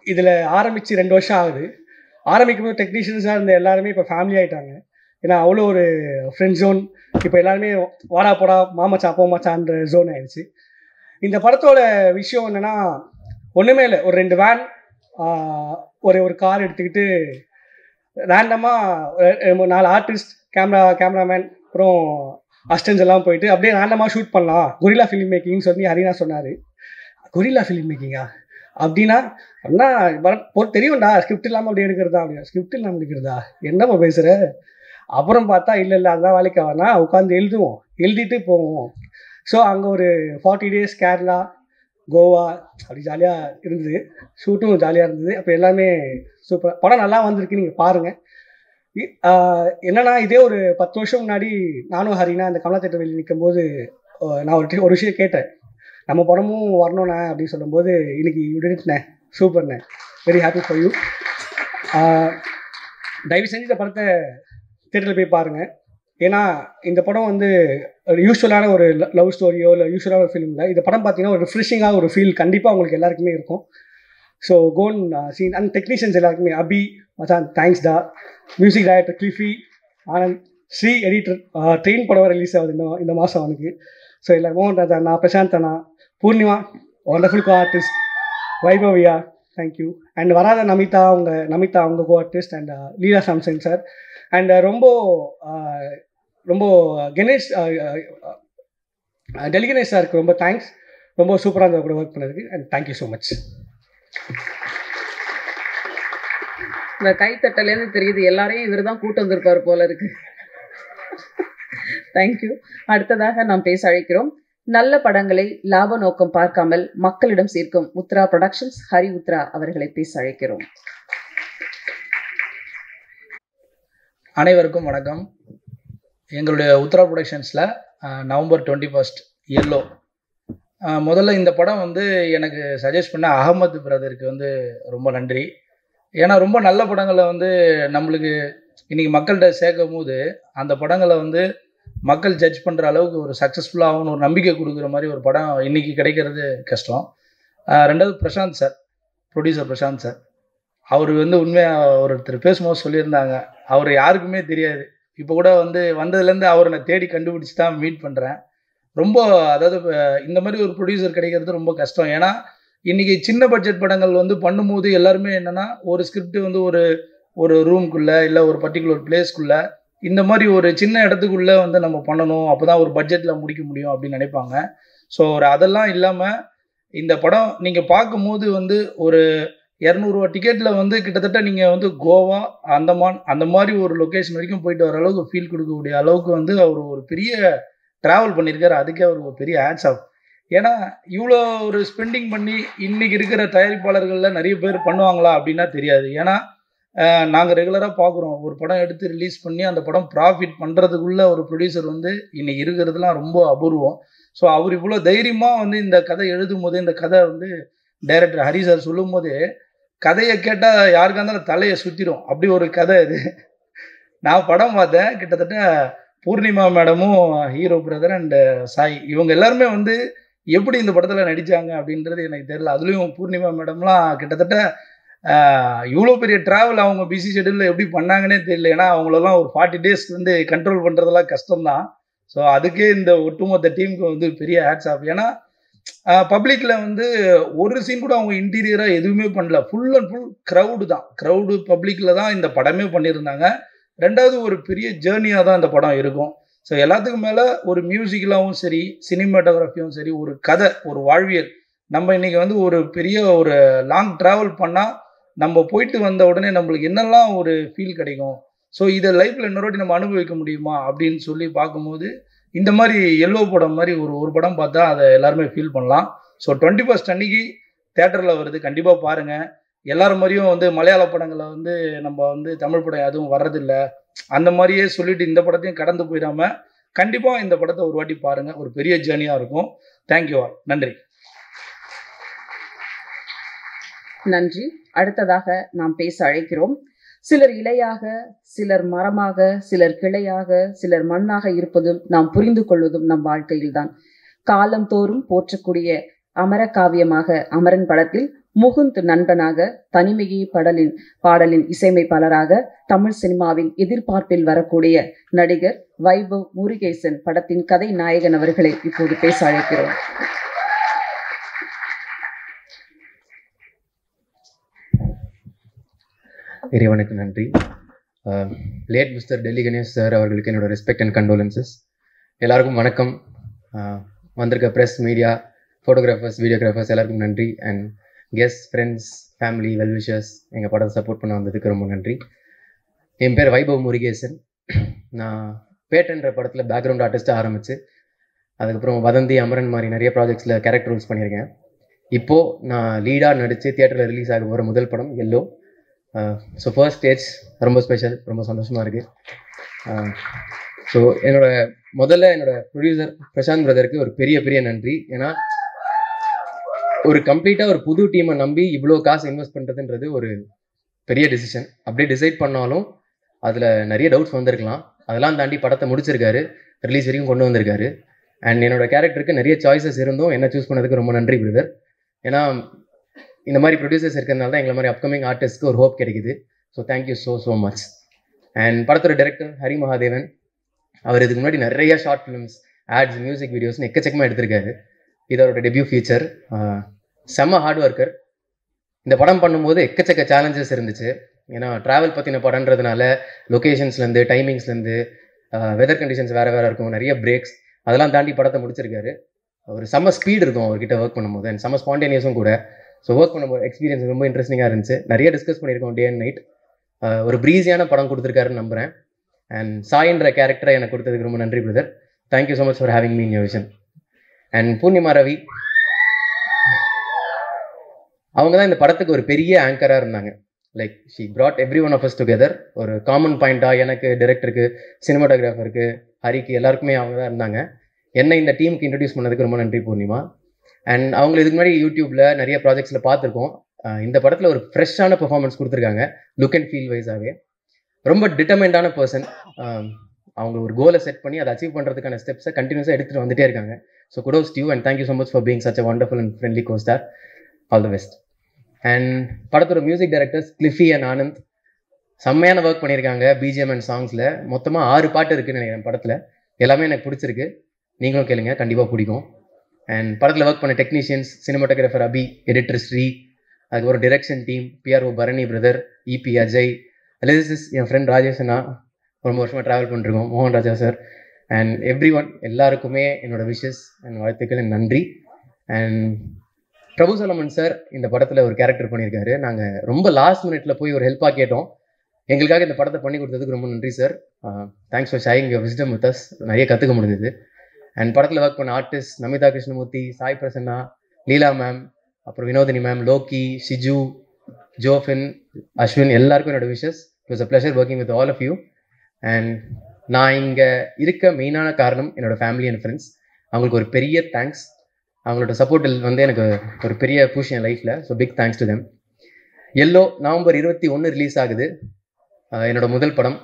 இதில் ஆரம்பித்து 2 வருஷம் ஆகுது. ஆரம்பிக்கும் போது டெக்னீஷியன்ஸாக இருந்த எல்லாருமே இப்போ ஃபேமிலி ஆகிட்டாங்க. ஏன்னா அவ்வளோ ஒரு ஃப்ரெண்ட் ஜோன். இப்போ எல்லாருமே வாடா போடா, மாமச்சா போமாச்சான்ற ஜோன் ஆயிடுச்சு. இந்த படத்தோட விஷயம் என்னென்னா, ஒன்றுமே இல்லை. ஒரு 2 வேன், ஒரு கார் எடுத்துக்கிட்டு ரேண்டமாக 4 ஆர்டிஸ்ட், கேமராமேன், அப்புறம் அசிஸ்டன்ஸ் எல்லாம் போயிட்டு அப்படியே ரேண்டமாக ஷூட் பண்ணலாம். கொரில்லா ஃபிலிம் மேக்கிங்னு சொல்லி ஹரினா சொன்னார். கொரில்லா ஃபிலிம் மேக்கிங்கா அப்படின்னா அண்ணா தெரியும்டா, ஸ்கிரிப்ட் இல்லாமல் அப்படி எடுக்கிறதா? அப்படின்னா ஸ்கிரிப்ட் இல்லாமல் எடுக்கிறதா? என்னப்பா பேசுகிற? அப்புறம் பார்த்தா இல்லை அதுதான் வேலைக்கு ஆகனா, உட்காந்து எழுதிட்டு போவோம். ஸோ அங்கே ஒரு 40 days கேரளா, கோவா அப்படி ஜாலியாக இருந்தது. ஷூட்டும் ஜாலியாக இருந்தது. அப்போ எல்லாமே சூப்பராக, படம் நல்லா வந்திருக்கு, நீங்கள் பாருங்கள். என்னன்னா, இதே ஒரு 10 வருஷம் முன்னாடி நானும் ஹரினா அந்த கமலா தேட்டர் வெளியே நிற்கும்போது நான் ஒரு விஷயம் கேட்டேன். நம்ம படமும் வரணுண்ணே அப்படின்னு சொல்லும்போது, இன்னைக்கு யூடிட்ண்ணே, சூப்பர்ண்ணே, வெரி ஹாப்பி ஃபார் யூ. தயவு செஞ்சு இந்த படத்தை தேட்டரில் போய் பாருங்கள். ஏன்னா இந்த படம் வந்து ஒரு யூஸ்வலான ஒரு லவ் ஸ்டோரியோ இல்லை யூஸ்வலான ஒரு ஃபிலிம் இல்லை. இந்த படம் பார்த்தீங்கன்னா ஒரு ரிஃப்ரெஷிங்காக ஒரு ஃபீல் கண்டிப்பாக உங்களுக்கு எல்லாருக்குமே இருக்கும். ஸோ கோன் சீன் அண்ட் டெக்னீஷியன்ஸ் எல்லாருக்குமே அபி மச்சான் தேங்க்ஸ் டா, music director Cliffy, Anand, Sri editor, train படம் ரிலீஸ் ஆகுது இந்த மாதம் அவனுக்கு. ஸோ இல்லை மோகன் ராஜா அண்ணா, பிரசாந்த் அண்ணா, பூர்ணிமா ஒண்டர்ஃபுல் கோ ஆர்டிஸ்ட், வைபவியா தேங்க்யூ, அண்ட் வராத நமிதா அவங்க co artist, and Leela Samson sir, and ரொம்ப கணேஷ் டெலிகணேஷ் சாருக்கு ரொம்ப தேங்க்ஸ். ரொம்ப சூப்பராக இருந்த கூட ஒர்க் பண்ணதுக்கு அண்ட் தேங்க்யூ ஸோ மச். இந்த கைத்தட்டலேருந்து தெரியுது எல்லாரையும் இவர் தான் கூட்டு வந்திருப்பார் போல இருக்கு. தேங்க்யூ. அடுத்ததாக நாம் பேச அழைக்கிறோம் நல்ல படங்களை லாப நோக்கம் பார்க்காமல் மக்களிடம் சேர்க்கும் உத்ரா ப்ரொடக்ஷன்ஸ் ஹரி உத்ரா அவர்களை பேச அழைக்கிறோம். அனைவருக்கும் வணக்கம். எங்களுடைய உத்ரா ப்ரொடக்ஷன்ஸில் நவம்பர் 21 எல்லோ, முதல்ல இந்த படம் வந்து எனக்கு சஜஸ்ட் பண்ண அகமது பிரதருக்கு வந்து ரொம்ப நன்றி. ஏன்னா ரொம்ப நல்ல படங்களை வந்து நம்மளுக்கு இன்றைக்கி மக்கள்கிட்ட சேர்க்கும் போது அந்த படங்களை வந்து மக்கள் ஜட்ஜ் பண்ணுற அளவுக்கு ஒரு சக்ஸஸ்ஃபுல்லாகவும் ஒரு நம்பிக்கை கொடுக்குற மாதிரி ஒரு படம் இன்றைக்கி கிடைக்கிறது கஷ்டம். ரெண்டாவது Prashanth sir, producer Prashanth sir, அவர் வந்து உண்மையாக ஒருத்தர் பேசும்போது சொல்லியிருந்தாங்க, அவர் யாருக்குமே தெரியாது. இப்போ கூட வந்து வந்ததுலேருந்து அவரை நான் தேடி கண்டுபிடிச்சி தான் மீட் பண்ணுறேன். ரொம்ப அதாவது இந்த மாதிரி ஒரு ப்ரொடியூசர் கிடைக்கிறது ரொம்ப கஷ்டம். ஏன்னா இன்றைக்கி சின்ன பட்ஜெட் படங்கள் வந்து பண்ணும்போது எல்லாருமே என்னென்னா ஒரு ஸ்கிரிப்ட் வந்து ஒரு ரூம்குள்ளே இல்லை ஒரு பர்டிகுலர் பிளேஸ்க்குள்ளே இந்த மாதிரி ஒரு சின்ன இடத்துக்குள்ளே வந்து நம்ம பண்ணணும், அப்போ தான் ஒரு பட்ஜெட்டில் முடிக்க முடியும் அப்படின்னு நினைப்பாங்க. ஸோ அதெல்லாம் இல்லாமல் இந்த படம் நீங்கள் பார்க்கும்போது வந்து ஒரு 200 ரூபா டிக்கெட்டில் வந்து கிட்டத்தட்ட நீங்கள் வந்து கோவா, அந்தமான் அந்த மாதிரி ஒரு லொக்கேஷன் வரைக்கும் போயிட்டு வர அளவுக்கு ஃபீல் கொடுக்கக்கூடிய அளவுக்கு வந்து அவர் ஒரு பெரிய ட்ராவல் பண்ணியிருக்காரு. அதுக்கே அவர் ஒரு பெரிய ஹேட்ஸ் ஆஃப். ஏன்னா இவ்வளோ ஒரு ஸ்பெண்டிங் பண்ணி இன்றைக்கி இருக்கிற தயாரிப்பாளர்களில் நிறைய பேர் பண்ணுவாங்களா அப்படின்னா தெரியாது. ஏன்னா நாங்கள் ரெகுலராக பார்க்குறோம், ஒரு படம் எடுத்து ரிலீஸ் பண்ணி அந்த படம் ப்ராஃபிட் பண்ணுறதுக்குள்ள ஒரு ப்ரொடியூசர் வந்து இன்றைக்கி இருக்கிறதுலாம் ரொம்ப அபூர்வம். ஸோ அவர் இவ்வளோ தைரியமாக வந்து இந்த கதை எழுதும் போது, இந்த கதை வந்து டைரக்டர் ஹரி சார் சொல்லும் போது கதையை கேட்டால் யாருக்காக இருந்தாலும் தலையை சுற்றிடும், அப்படி ஒரு கதை இது. நான் படம் பார்த்தேன், கிட்டத்தட்ட பூர்ணிமா மேடமும் ஹீரோ பிரதர் அண்டு சாய் இவங்க எல்லாருமே வந்து எப்படி இந்த படத்தில் நடித்தாங்க அப்படின்றது எனக்கு தெரியல. அதுலேயும் பூர்ணிமா மேடம்லாம் கிட்டத்தட்ட இவ்வளோ பெரிய ட்ராவல் அவங்க பிஸி ஷெடியூலில் எப்படி பண்ணாங்கன்னே தெரியல. ஏன்னா அவங்களெல்லாம் ஒரு 40 days வந்து கண்ட்ரோல் பண்ணுறதெல்லாம் கஷ்டம்தான். ஸோ அதுக்கே இந்த ஒட்டுமொத்த டீமுக்கு வந்து பெரிய ஹேட்ஸ் ஆஃப். ஏன்னா பப்ளிக்கில் வந்து ஒரு சீன் கூட அவங்க இன்டீரியராக எதுவுமே பண்ணல, ஃபுல் அண்ட் ஃபுல் க்ரௌடு தான், க்ரௌடு பப்ளிக்கில் தான் இந்த படமே பண்ணியிருந்தாங்க. ரெண்டாவது ஒரு பெரிய ஜேர்னியாக தான் இந்த படம் இருக்கும். ஸோ எல்லாத்துக்கும் மேலே ஒரு மியூசிக்கலாகவும் சரி, சினிமாட்டோகிராஃபியும் சரி, ஒரு கதை, ஒரு வாழ்வியல். நம்ம இன்றைக்கி வந்து ஒரு பெரிய ஒரு லாங் ட்ராவல் பண்ணால் நம்ம போயிட்டு வந்த உடனே நம்மளுக்கு என்னெல்லாம் ஒரு ஃபீல் கிடைக்கும், ஸோ இதை லைஃப்பில் இன்னொரு நம்ம அனுபவிக்க முடியுமா அப்படின்னு சொல்லி பார்க்கும்போது இந்த மாதிரி எல்லோ படம் மாதிரி ஒரு படம் பார்த்தா அதை எல்லாருமே ஃபீல் பண்ணலாம். ஸோ 21 அன்னைக்கு தேட்டரில் வருது, கண்டிப்பாக பாருங்கள். எல்லாரும் மாதிரியும் வந்து மலையாள படங்களை வந்து நம்ம வந்து தமிழ் படம் எதுவும் வர்றதில்லை அந்த மாதிரியே சொல்லிட்டு இந்த படத்தையும் கடந்து போயிடாம கண்டிப்பாக இந்த படத்தை ஒரு வாட்டி பாருங்கள், ஒரு பெரிய ஜேர்னியாக இருக்கும். Thank you all. நன்றி. நன்றி. அடுத்ததாக நாம் பேச அழைக்கிறோம். சிலர் இலையாக, சிலர் மரமாக, சிலர் கிளையாக, சிலர் மண்ணாக இருப்பதும் நாம் புரிந்து கொள்வதும் நம் வாழ்க்கையில்தான். காலம் தோறும் போற்றக்கூடிய அமர காவியமாக அமரன் படத்தில் முகுந்த் நண்பனாக, தனிமையே பாடலின் இசையமைப்பாளராக, தமிழ் சினிமாவின் எதிர்பார்ப்பில் வரக்கூடிய நடிகர் வைபவ் முருகேசன் படத்தின் கதை நாயகன் அவர்களை இப்போது பேச அழைக்கிறோம். இறைவனுக்கு நன்றி. Late mister Delhi Ganesh sir அவர்களுக்கு என்னோட ரெஸ்பெக்ட் அண்ட் கண்டோலன்சஸ். எல்லாருக்கும் வணக்கம். வந்திருக்க ப்ரெஸ், மீடியா, ஃபோட்டோகிராஃபர்ஸ், வீடியோகிராஃபர்ஸ் எல்லாருக்கும் நன்றி. And guest, friends, family, well-wishers, எங்கள் படத்தை சப்போர்ட் பண்ண வந்ததுக்கு ரொம்ப நன்றி. என் பேர் வைபவ் முருகேசன். நான் பேட்டன்ற படத்தில் பேக்ரவுண்ட் ஆர்டிஸ்ட்டாக ஆரம்பித்து அதுக்கப்புறம் வதந்தி, அமரன் மாதிரி நிறைய ப்ராஜெக்ட்ஸில் கேரக்டர் ரோல்ஸ் பண்ணியிருக்கேன். இப்போது நான் லீடாக நடித்து தியேட்டரில் ரிலீஸ் ஆக போகிற முதல் படம் எல்லோ. ஸோ ஃபர்ஸ்ட் ஸ்டேஜ் ரொம்ப ஸ்பெஷல், ரொம்ப சந்தோஷமாக இருக்குது. ஸோ முதல்ல என்னோட ப்ரொடியூசர் பிரசாந்த் பிரதருக்கு ஒரு பெரிய நன்றி. ஏன்னா ஒரு கம்ப்ளீட்டாக ஒரு புது டீமை நம்பி இவ்வளோ காசு இன்வெஸ்ட் பண்ணுறதுன்றது ஒரு பெரிய டிசிஷன். அப்படியே டிசைட் பண்ணாலும் அதில் நிறைய டவுட்ஸ் வந்திருக்கலாம். அதெல்லாம் தாண்டி படத்தை முடிச்சிருக்காரு, ரிலீஸ் வரைக்கும் கொண்டு வந்திருக்காரு. அண்ட் என்னோட கேரக்டருக்கு நிறைய சாய்ஸஸ் இருந்தும் என்ன சூஸ் பண்ணதுக்கு ரொம்ப நன்றி பிரதர். ஏன்னா இந்த மாதிரி ப்ரொடியூசர்ஸ் இருக்கிறதுனால தான் எங்களை மாதிரி அப்கமிங் ஆர்டிஸ்ட்க்கு ஒரு ஹோப் கிடைக்குது. So thank you so much. And படத்தோட டைரக்டர் ஹரி மகாதேவன், அவர் இதுக்கு முன்னாடி நிறைய ஷார்ட் ஃபிலிம்ஸ், ஆட்ஸ், மியூசிக் வீடியோஸ்னு எக்கச்சக்கமாக எடுத்திருக்காரு. இது அவரோட டெபியூ ஃபீச்சர். செம்ம ஹார்ட் ஒர்க்கர். இந்த படம் பண்ணும்போது எக்கச்சக்க சேலஞ்சஸ் இருந்துச்சு. ஏன்னா ட்ராவல் பற்றின படம்ன்றதுனால லொக்கேஷன்ஸ்லேருந்து, டைமிங்ஸ்லேருந்து, வெதர் கண்டிஷன்ஸ் வேறு வேறு இருக்கும், நிறைய பிரேக்ஸ், அதெல்லாம் தாண்டி படத்தை முடிச்சிருக்காரு. ஒரு செம்ம ஸ்பீடு இருக்கும் அவர்கிட்ட ஒர்க் பண்ணும்போது, அண்ட் செம்ம ஸ்பான்டேனியஸும் கூட. ஸோ ஒர்க் பண்ணும்போது எக்ஸ்பீரியன்ஸ் ரொம்ப இன்ட்ரெஸ்டிங்காக இருந்துச்சு. நிறைய டிஸ்கஸ் பண்ணியிருக்கோம் டே அண்ட் நைட். ஒரு ப்ரீஸியான படம் கொடுத்துருக்காருன்னு நம்புகிறேன். அண்ட் சாயின்ற கேரக்டரை எனக்கு கொடுத்ததுக்கு ரொம்ப நன்றி brother. Thank you so much for having me in your vision. And Poornima Ravi, அவங்க தான் இந்த படத்துக்கு ஒரு பெரிய ஆங்கராக இருந்தாங்க. Like she brought every one of us together. ஒரு காமன் பாயிண்ட்டாக எனக்கு, டைரக்டருக்கு, சினிமாட்டோகிராஃபருக்கு, ஹரிக்கு, எல்லாருக்குமே அவங்க தான் இருந்தாங்க. என்னை இந்த டீமுக்கு இன்ட்ரடியூஸ் பண்ணதுக்கு ரொம்ப நன்றி பூர்ணிமா. அண்ட் அவங்க இதுக்கு முன்னாடி யூடியூப்பில் நிறைய ப்ராஜெக்ட்ஸில் பார்த்துருக்கோம். இந்த படத்தில் ஒரு ஃப்ரெஷ்ஷான பெர்ஃபார்மன்ஸ் கொடுத்துருக்காங்க. லுக் அண்ட் ஃபீல் வைஸாகவே ரொம்ப டிட்டர்மெண்டான பர்சன். அவங்க ஒரு கோலை செட் பண்ணி அதை அச்சீவ் பண்ணுறதுக்கான ஸ்டெப்ஸை கண்டினியூஸாக எடுத்துகிட்டு வந்துட்டே இருக்காங்க. So kudos to you and thank you so much for being such a wonderful and friendly co-star. All the best. And படத்தோட மியூசிக் டைரக்டர்ஸ் கிளிஃபி அண்ட் ஆனந்த் செம்மையான ஒர்க் பண்ணியிருக்காங்க. பிஜிஎம் அண்ட் சாங்ஸில் மொத்தமாக 6 பாட்டு இருக்குதுன்னு நினைக்கிறேன் படத்தில். எல்லாமே எனக்கு பிடிச்சிருக்கு, நீங்களும் கேளுங்க, கண்டிப்பாக பிடிக்கும். அண்ட் படத்தில் ஒர்க் பண்ண technicians, cinematographer Abhi, editor Sri, அதுக்கப்புறம் direction team PRO Bharani brother, EP Ajay, lyricist என் ஃப்ரெண்ட் ராஜேஷ் அண்ணா, ரொம்ப வருஷமாக ட்ராவல் பண்ணிருக்கோம், மோகன் Raja sir, and every one, எல்லாருக்குமே என்னோட விஷஸ் அண்ட் வாழ்த்துக்கள், நன்றி. அண்ட் பிரபு சலமன் சார் இந்த படத்தில் ஒரு கேரக்டர் பண்ணியிருக்காரு. நாங்கள் ரொம்ப லாஸ்ட் மினிட்ல போய் ஒரு ஹெல்ப்பாக கேட்டோம். எங்களுக்காக இந்த படத்தை பண்ணி கொடுத்ததுக்கு ரொம்ப நன்றி sir. Thanks for sharing your wisdom with us. நிறைய கற்றுக்க முடிஞ்சது. அண்ட் படத்தில் ஒர்க் பண்ண ஆர்டிஸ்ட் நமிதா கிருஷ்ணமூர்த்தி, சாய் பிரசன்னா, லீலா மேம், அப்புறம் வினோதினி மேம், லோக்கி, ஷிஜு, ஜோஃபின், அஸ்வின், எல்லாருக்கும் என்னோட wishes. It was a pleasure working with all of you. And நான் இங்கே இருக்க மெயினான காரணம் என்னோட ஃபேமிலி அண்ட் ஃப்ரெண்ட்ஸ். அவங்களுக்கு ஒரு பெரிய தேங்க்ஸ். அவங்களோட சப்போர்ட்டில் வந்து எனக்கு ஒரு பெரிய புஷ் என் லைஃப்பில். So big thanks to them. Yellow November 21 release ஆகுது. என்னோட முதல் படம்.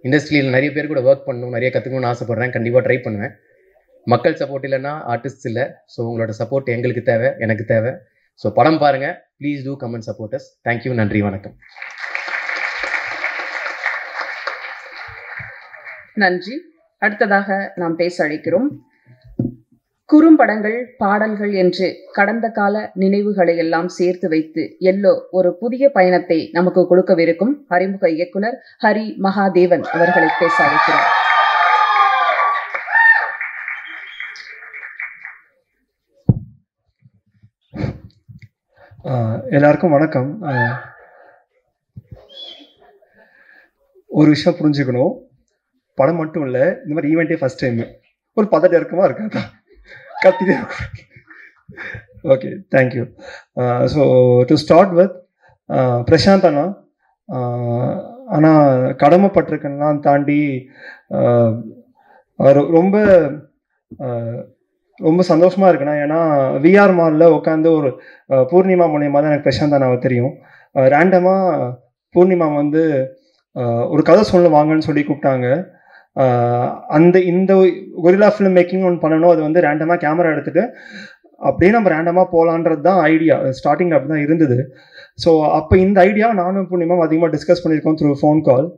இண்டஸ்ட்ரியில் நிறைய பேர் கூட ஒர்க் பண்ணணும், நிறைய கற்றுக்கணும்னு ஆசைப்பட்றேன். கண்டிப்பாக ட்ரை பண்ணுவேன். மக்கள் சப்போர்ட் இல்லைன்னா ஆர்டிஸ்ட் இல்லை. ஸோ உங்களோட சப்போர்ட் எங்களுக்கு தேவை, எனக்கு தேவை. ஸோ படம் பாருங்கள், please do come and support us. Thank you, நன்றி, வணக்கம். நன்றி. அடுத்ததாக நாம் பேச அழைக்கிறோம். குறும்படங்கள், பாடல்கள் என்று கடந்த கால நினைவுகளை எல்லாம் சேர்த்து வைத்து எல்லோ ஒரு புதிய பயணத்தை நமக்கு கொடுக்கவிருக்கும் அறிமுக இயக்குனர் ஹரி மகாதேவன் அவர்களை பேச அழைக்கிறோம். எல்லாருக்கும் வணக்கம். ஒரு விஷயம் புரிஞ்சுக்கணும், படம் மட்டும் இல்லை, இந்த மாதிரி ஈவெண்ட்டே ஃபர்ஸ்ட் டைம். ஒரு பதட்டம் இருக்குமா இருக்காதா? கத்திட்டே இருக்கும். Okay, thank you. So to start with Prashanth அண்ணா. ஆனால் கடமைப்பட்டிருக்கெல்லாம் தாண்டி ரொம்ப ரொம்ப சந்தோஷமாக இருக்குண்ணா. ஏன்னா விஆர் மாலில் உட்காந்து ஒரு பூர்ணிமா மூலியமாக தான் எனக்கு பிரசாந்த் அண்ணாவை தெரியும். ரேண்டமாக பூர்ணிமா வந்து ஒரு கதை சொல்ல வாங்கன்னு சொல்லி கூப்பிட்டாங்க. இந்த கொரில்லா ஃபிலிம் மேக்கிங் ஒன்று பண்ணணும். அது வந்து ரேண்டமாக கேமரா எடுத்துகிட்டு அப்படியே நம்ம ரேண்டமாக போகலான்றது தான் ஐடியா. ஸ்டார்டிங் அப்படி தான் இருந்தது. ஸோ அப்போ இந்த ஐடியாவை நானும் பூர்ணிமாவும் அதிகமாக டிஸ்கஸ் பண்ணியிருக்கோம் த்ரூ ஃபோன் கால்.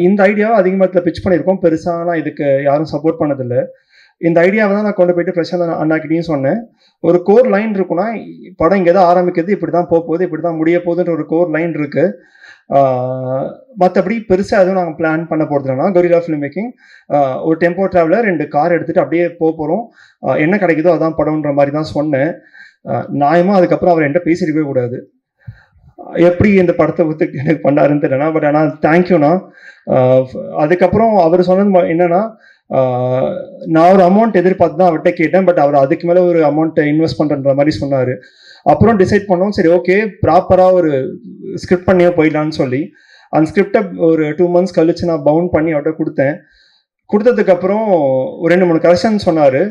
இந்த ஐடியாவை அதிகமாக பிச் பண்ணியிருக்கோம். பெருசாக இதுக்கு யாரும் சப்போர்ட் பண்ணதில்லை. இந்த ஐடியாவை தான் நான் கொண்டு போயிட்டு பிரசாந்த் அண்ணாக்கிட்டையும் சொன்னேன். ஒரு கோர் லைன் இருக்குன்னா, படம் இங்கே தான் ஆரம்பிக்குது, இப்படி தான் போகுது, இப்படி தான் முடிய போகுதுன்ற ஒரு கோர் லைன் இருக்குது. மற்றபடி பெருசாக எதுவும் நாங்கள் பிளான் பண்ண போகிறதுனா, கொரில்லா ஃபிலிம் மேக்கிங் ஒரு டெம்போ ட்ராவலர் 2 கார் எடுத்துகிட்டு அப்படியே போகிறோம். என்ன கிடைக்குதோ அதான் படம்ன்ற மாதிரி தான் சொன்னேன். நியாயமாக அதுக்கப்புறம் அவர் என்கிட்ட பேசியிருக்கவே கூடாது. எப்படி இந்த படத்தை ஒத்துக்கு எனக்கு பண்ணாருன்னு தெரியலண்ணா. பட் ஆனால் தேங்க்யூண்ணா. அதுக்கப்புறம் அவர் சொன்னது என்னன்னா, நான் ஒரு அமௌண்ட் எதிர்பார்த்து தான் அவர்கிட்ட கேட்டேன். பட் அவர் அதுக்கு மேலே ஒரு அமௌண்ட்டை இன்வெஸ்ட் பண்ணுற மாதிரி சொன்னார். அப்புறம் டிசைட் பண்ணோம், சரி ஓகே ப்ராப்பராக ஒரு ஸ்கிரிப்ட் பண்ணியே போயிடலான்னு சொல்லி அந்த ஸ்கிரிப்டை ஒரு 2 months கழிச்சு நான் பவுண்ட் பண்ணி அவர்கிட்ட கொடுத்தேன். கொடுத்ததுக்கப்புறம் ஒரு 2-3 கரெக்ஷன் சொன்னார்.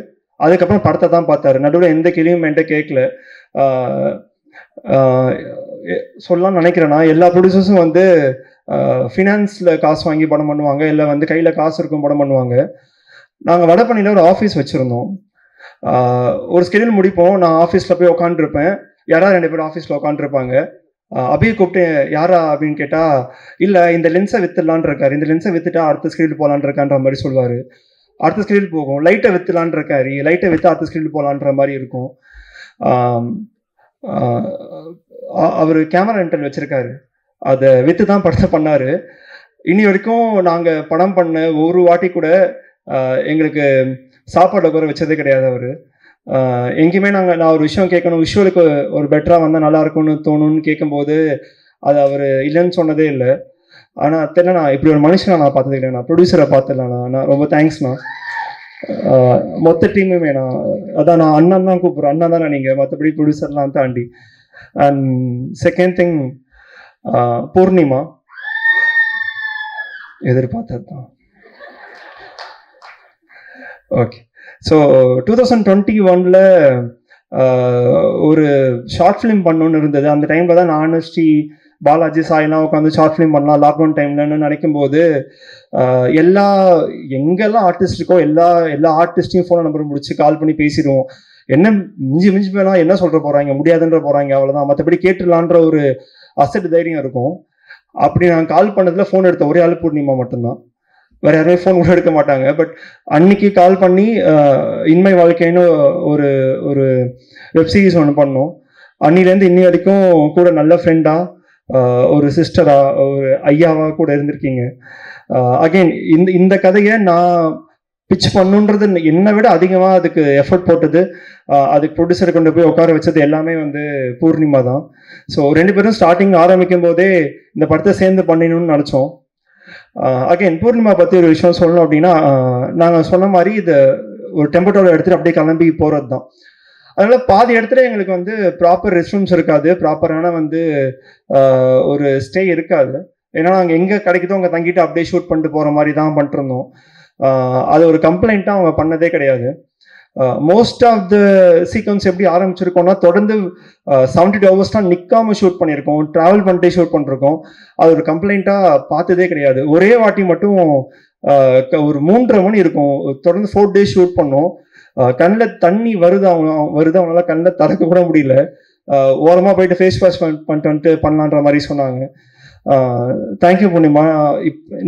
அதுக்கப்புறம் படத்தை தான் பார்த்தாரு. நடுவில் எந்த கேள்வியும் என்கிட்ட கேட்கல. சொல்லலாம்னு நினைக்கிறேன்னா, எல்லா ப்ரொடியூசர்ஸும் வந்து ஃபினான்ஸில் காசு வாங்கி படம் பண்ணுவாங்க, இல்லை வந்து கையில் காசு இருக்கும் படம் பண்ணுவாங்க. நாங்கள் வடபழனியில் ஒரு ஆஃபீஸ் வச்சுருந்தோம். ஒரு ஸ்கெடியூல் முடிப்போம், நான் ஆஃபீஸில் போய் உட்காந்துருப்பேன், யாராவது 2 பேர் ஆஃபீஸில் உட்காந்துருப்பாங்க. அபியை கூப்பிட்டு யாரா அப்படின்னு கேட்டால், இல்லை இந்த லென்ஸை வித்துடலான் இருக்காரு, இந்த லென்ஸை வித்துட்டா அடுத்த ஸ்கெடியூல் போகலான் இருக்கான்ற மாதிரி சொல்லுவார். அடுத்த ஸ்கெடியூல் போகும், லைட்டை வித்துலான் இருக்காரு, லைட்டை வித்து அடுத்த ஸ்கெடியூல் போகலான்ற மாதிரி இருக்கும். அவர் கேமரா ரெண்டல் வச்சுருக்காரு, அதை விற்று தான் படத்தை பண்ணார். இனி வரைக்கும் நாங்கள் படம் பண்ண ஒரு வாட்டி கூட எங்களுக்கு சாப்பாடு குறை வச்சதே கிடையாது. அவர் எங்கேயுமே நான் ஒரு விஷயம் கேட்கணும், விஷுவலுக்கு ஒரு பெட்டராக வந்தால் நல்லா இருக்கும்னு தோணுன்னு கேட்கும்போது அது அவர் இல்லைன்னு சொன்னதே இல்லை. ஆனால் தெரியல, நான் இப்படி ஒரு மனுஷனை நான் பார்த்தது இல்லை, நான் ப்ரொடியூசரை பார்த்துடலாம். நான் ரொம்ப தேங்க்ஸ்ண்ணா. மொத்த டீமுமே அதான் நான் அண்ணன் தான் கூப்பிட்றேன், அண்ணா தானே நீங்கள், மற்றபடி ப்ரொடியூசர்லாம் தாண்டி. அண்ட் செகண்ட் திங், பூர்ணிமா எதிர்பார்த்தது தான். ஓகே, ஸோ 2021 ஒரு ஷார்ட் ஃபிலிம் பண்ணணுன்னு இருந்தது. அந்த டைமில் தான் நான் ஸ்ரீ பாலாஜி சாயெல்லாம் உட்காந்து ஷார்ட் ஃபிலிம் பண்ணலாம் லாக்டவுன் டைம்லன்னு நினைக்கும் போது எங்கெல்லாம் ஆர்டிஸ்ட் இருக்கோ எல்லா ஆர்டிஸ்டையும் ஃபோன் நம்பர் முடிச்சு கால் பண்ணி பேசிடுவோம். என்ன மிஞ்சி போனால் என்ன சொல்கிற போகிறாங்க, முடியாதுன்ற போகிறாங்க, அவ்வளோதான், மற்றபடி கேட்டுடலான்ற ஒரு அசட் தைரியம் இருக்கும். அப்படி நான் கால் பண்ணதில் ஃபோன் எடுத்த ஒரே ஆள் பூர்ணிமா மட்டும்தான், வேறு யாருமே ஃபோன் கூட எடுக்க மாட்டாங்க. பட் அன்னைக்கு கால் பண்ணி இன்மை வாழ்க்கைன்னு ஒரு வெப்சீரிஸ் ஒன்று பண்ணோம். அன்னிலேருந்து இன்னி வரைக்கும் கூட நல்ல ஃப்ரெண்டாக, ஒரு சிஸ்டரா, ஒரு ஐயாவா கூட இருந்திருக்கீங்க. அகெயின் இந்த கதையை நான் பிச் பண்ணுன்றது என்னை விட அதிகமாக அதுக்கு எஃபர்ட் போட்டது, அதுக்கு ப்ரொடியூசரை கொண்டு போய் உட்கார வச்சது எல்லாமே வந்து பூர்ணிமா தான். ஸோ 2 பேரும் ஸ்டார்டிங் ஆரம்பிக்கும் போதே இந்த படத்தை சேர்ந்து பண்ணிடணும்னு நினச்சோம். அகெயின் பூர்ணிமா பற்றி ஒரு விஷயம் சொல்லணும் அப்படின்னா, நாங்கள் சொன்ன மாதிரி இது ஒரு டெம்போட்டோவில் எடுத்துகிட்டு அப்படியே கிளம்பி போகிறது தான். அதனால பாதி இடத்துல எங்களுக்கு வந்து ப்ராப்பர் ரெஸ்ட் ரூம்ஸ் இருக்காது, ப்ராப்பரான வந்து ஒரு ஸ்டே இருக்காது. ஏன்னா நாங்கள் எங்கே கிடைக்குதோ அங்கே தங்கிட்டு அப்படியே ஷூட் பண்ணிட்டு போகிற மாதிரி தான் பண்ணிருந்தோம். அது ஒரு கம்ப்ளைண்ட்டாக அவங்க பண்ணதே கிடையாது. மோஸ்ட் ஆஃப் த சீக்வன்ஸ் எப்படி ஆரம்பிச்சிருக்கோம்னா, தொடர்ந்து 72 ஹவர்ஸ்லாம் நிற்காம ஷூட் பண்ணியிருக்கோம், ட்ராவல் பண்ணிட்டே ஷூட் பண்ணிருக்கோம். அது ஒரு கம்ப்ளைண்ட்டாக பார்த்ததே கிடையாது. ஒரே வாட்டி மட்டும் ஒரு 3:30 மணி இருக்கும், தொடர்ந்து 4 டேஸ் ஷூட் பண்ணோம். கண்ணில் தண்ணி வருது அவங்களால கண்ணில் திறக்க கூட முடியல. ஓரமாக போயிட்டு ஃபேஸ் வாஷ் பண்ணிட்டு பண்ணலான்ற மாதிரி சொன்னாங்க. தேங்க்யூ பூர்ணிமா.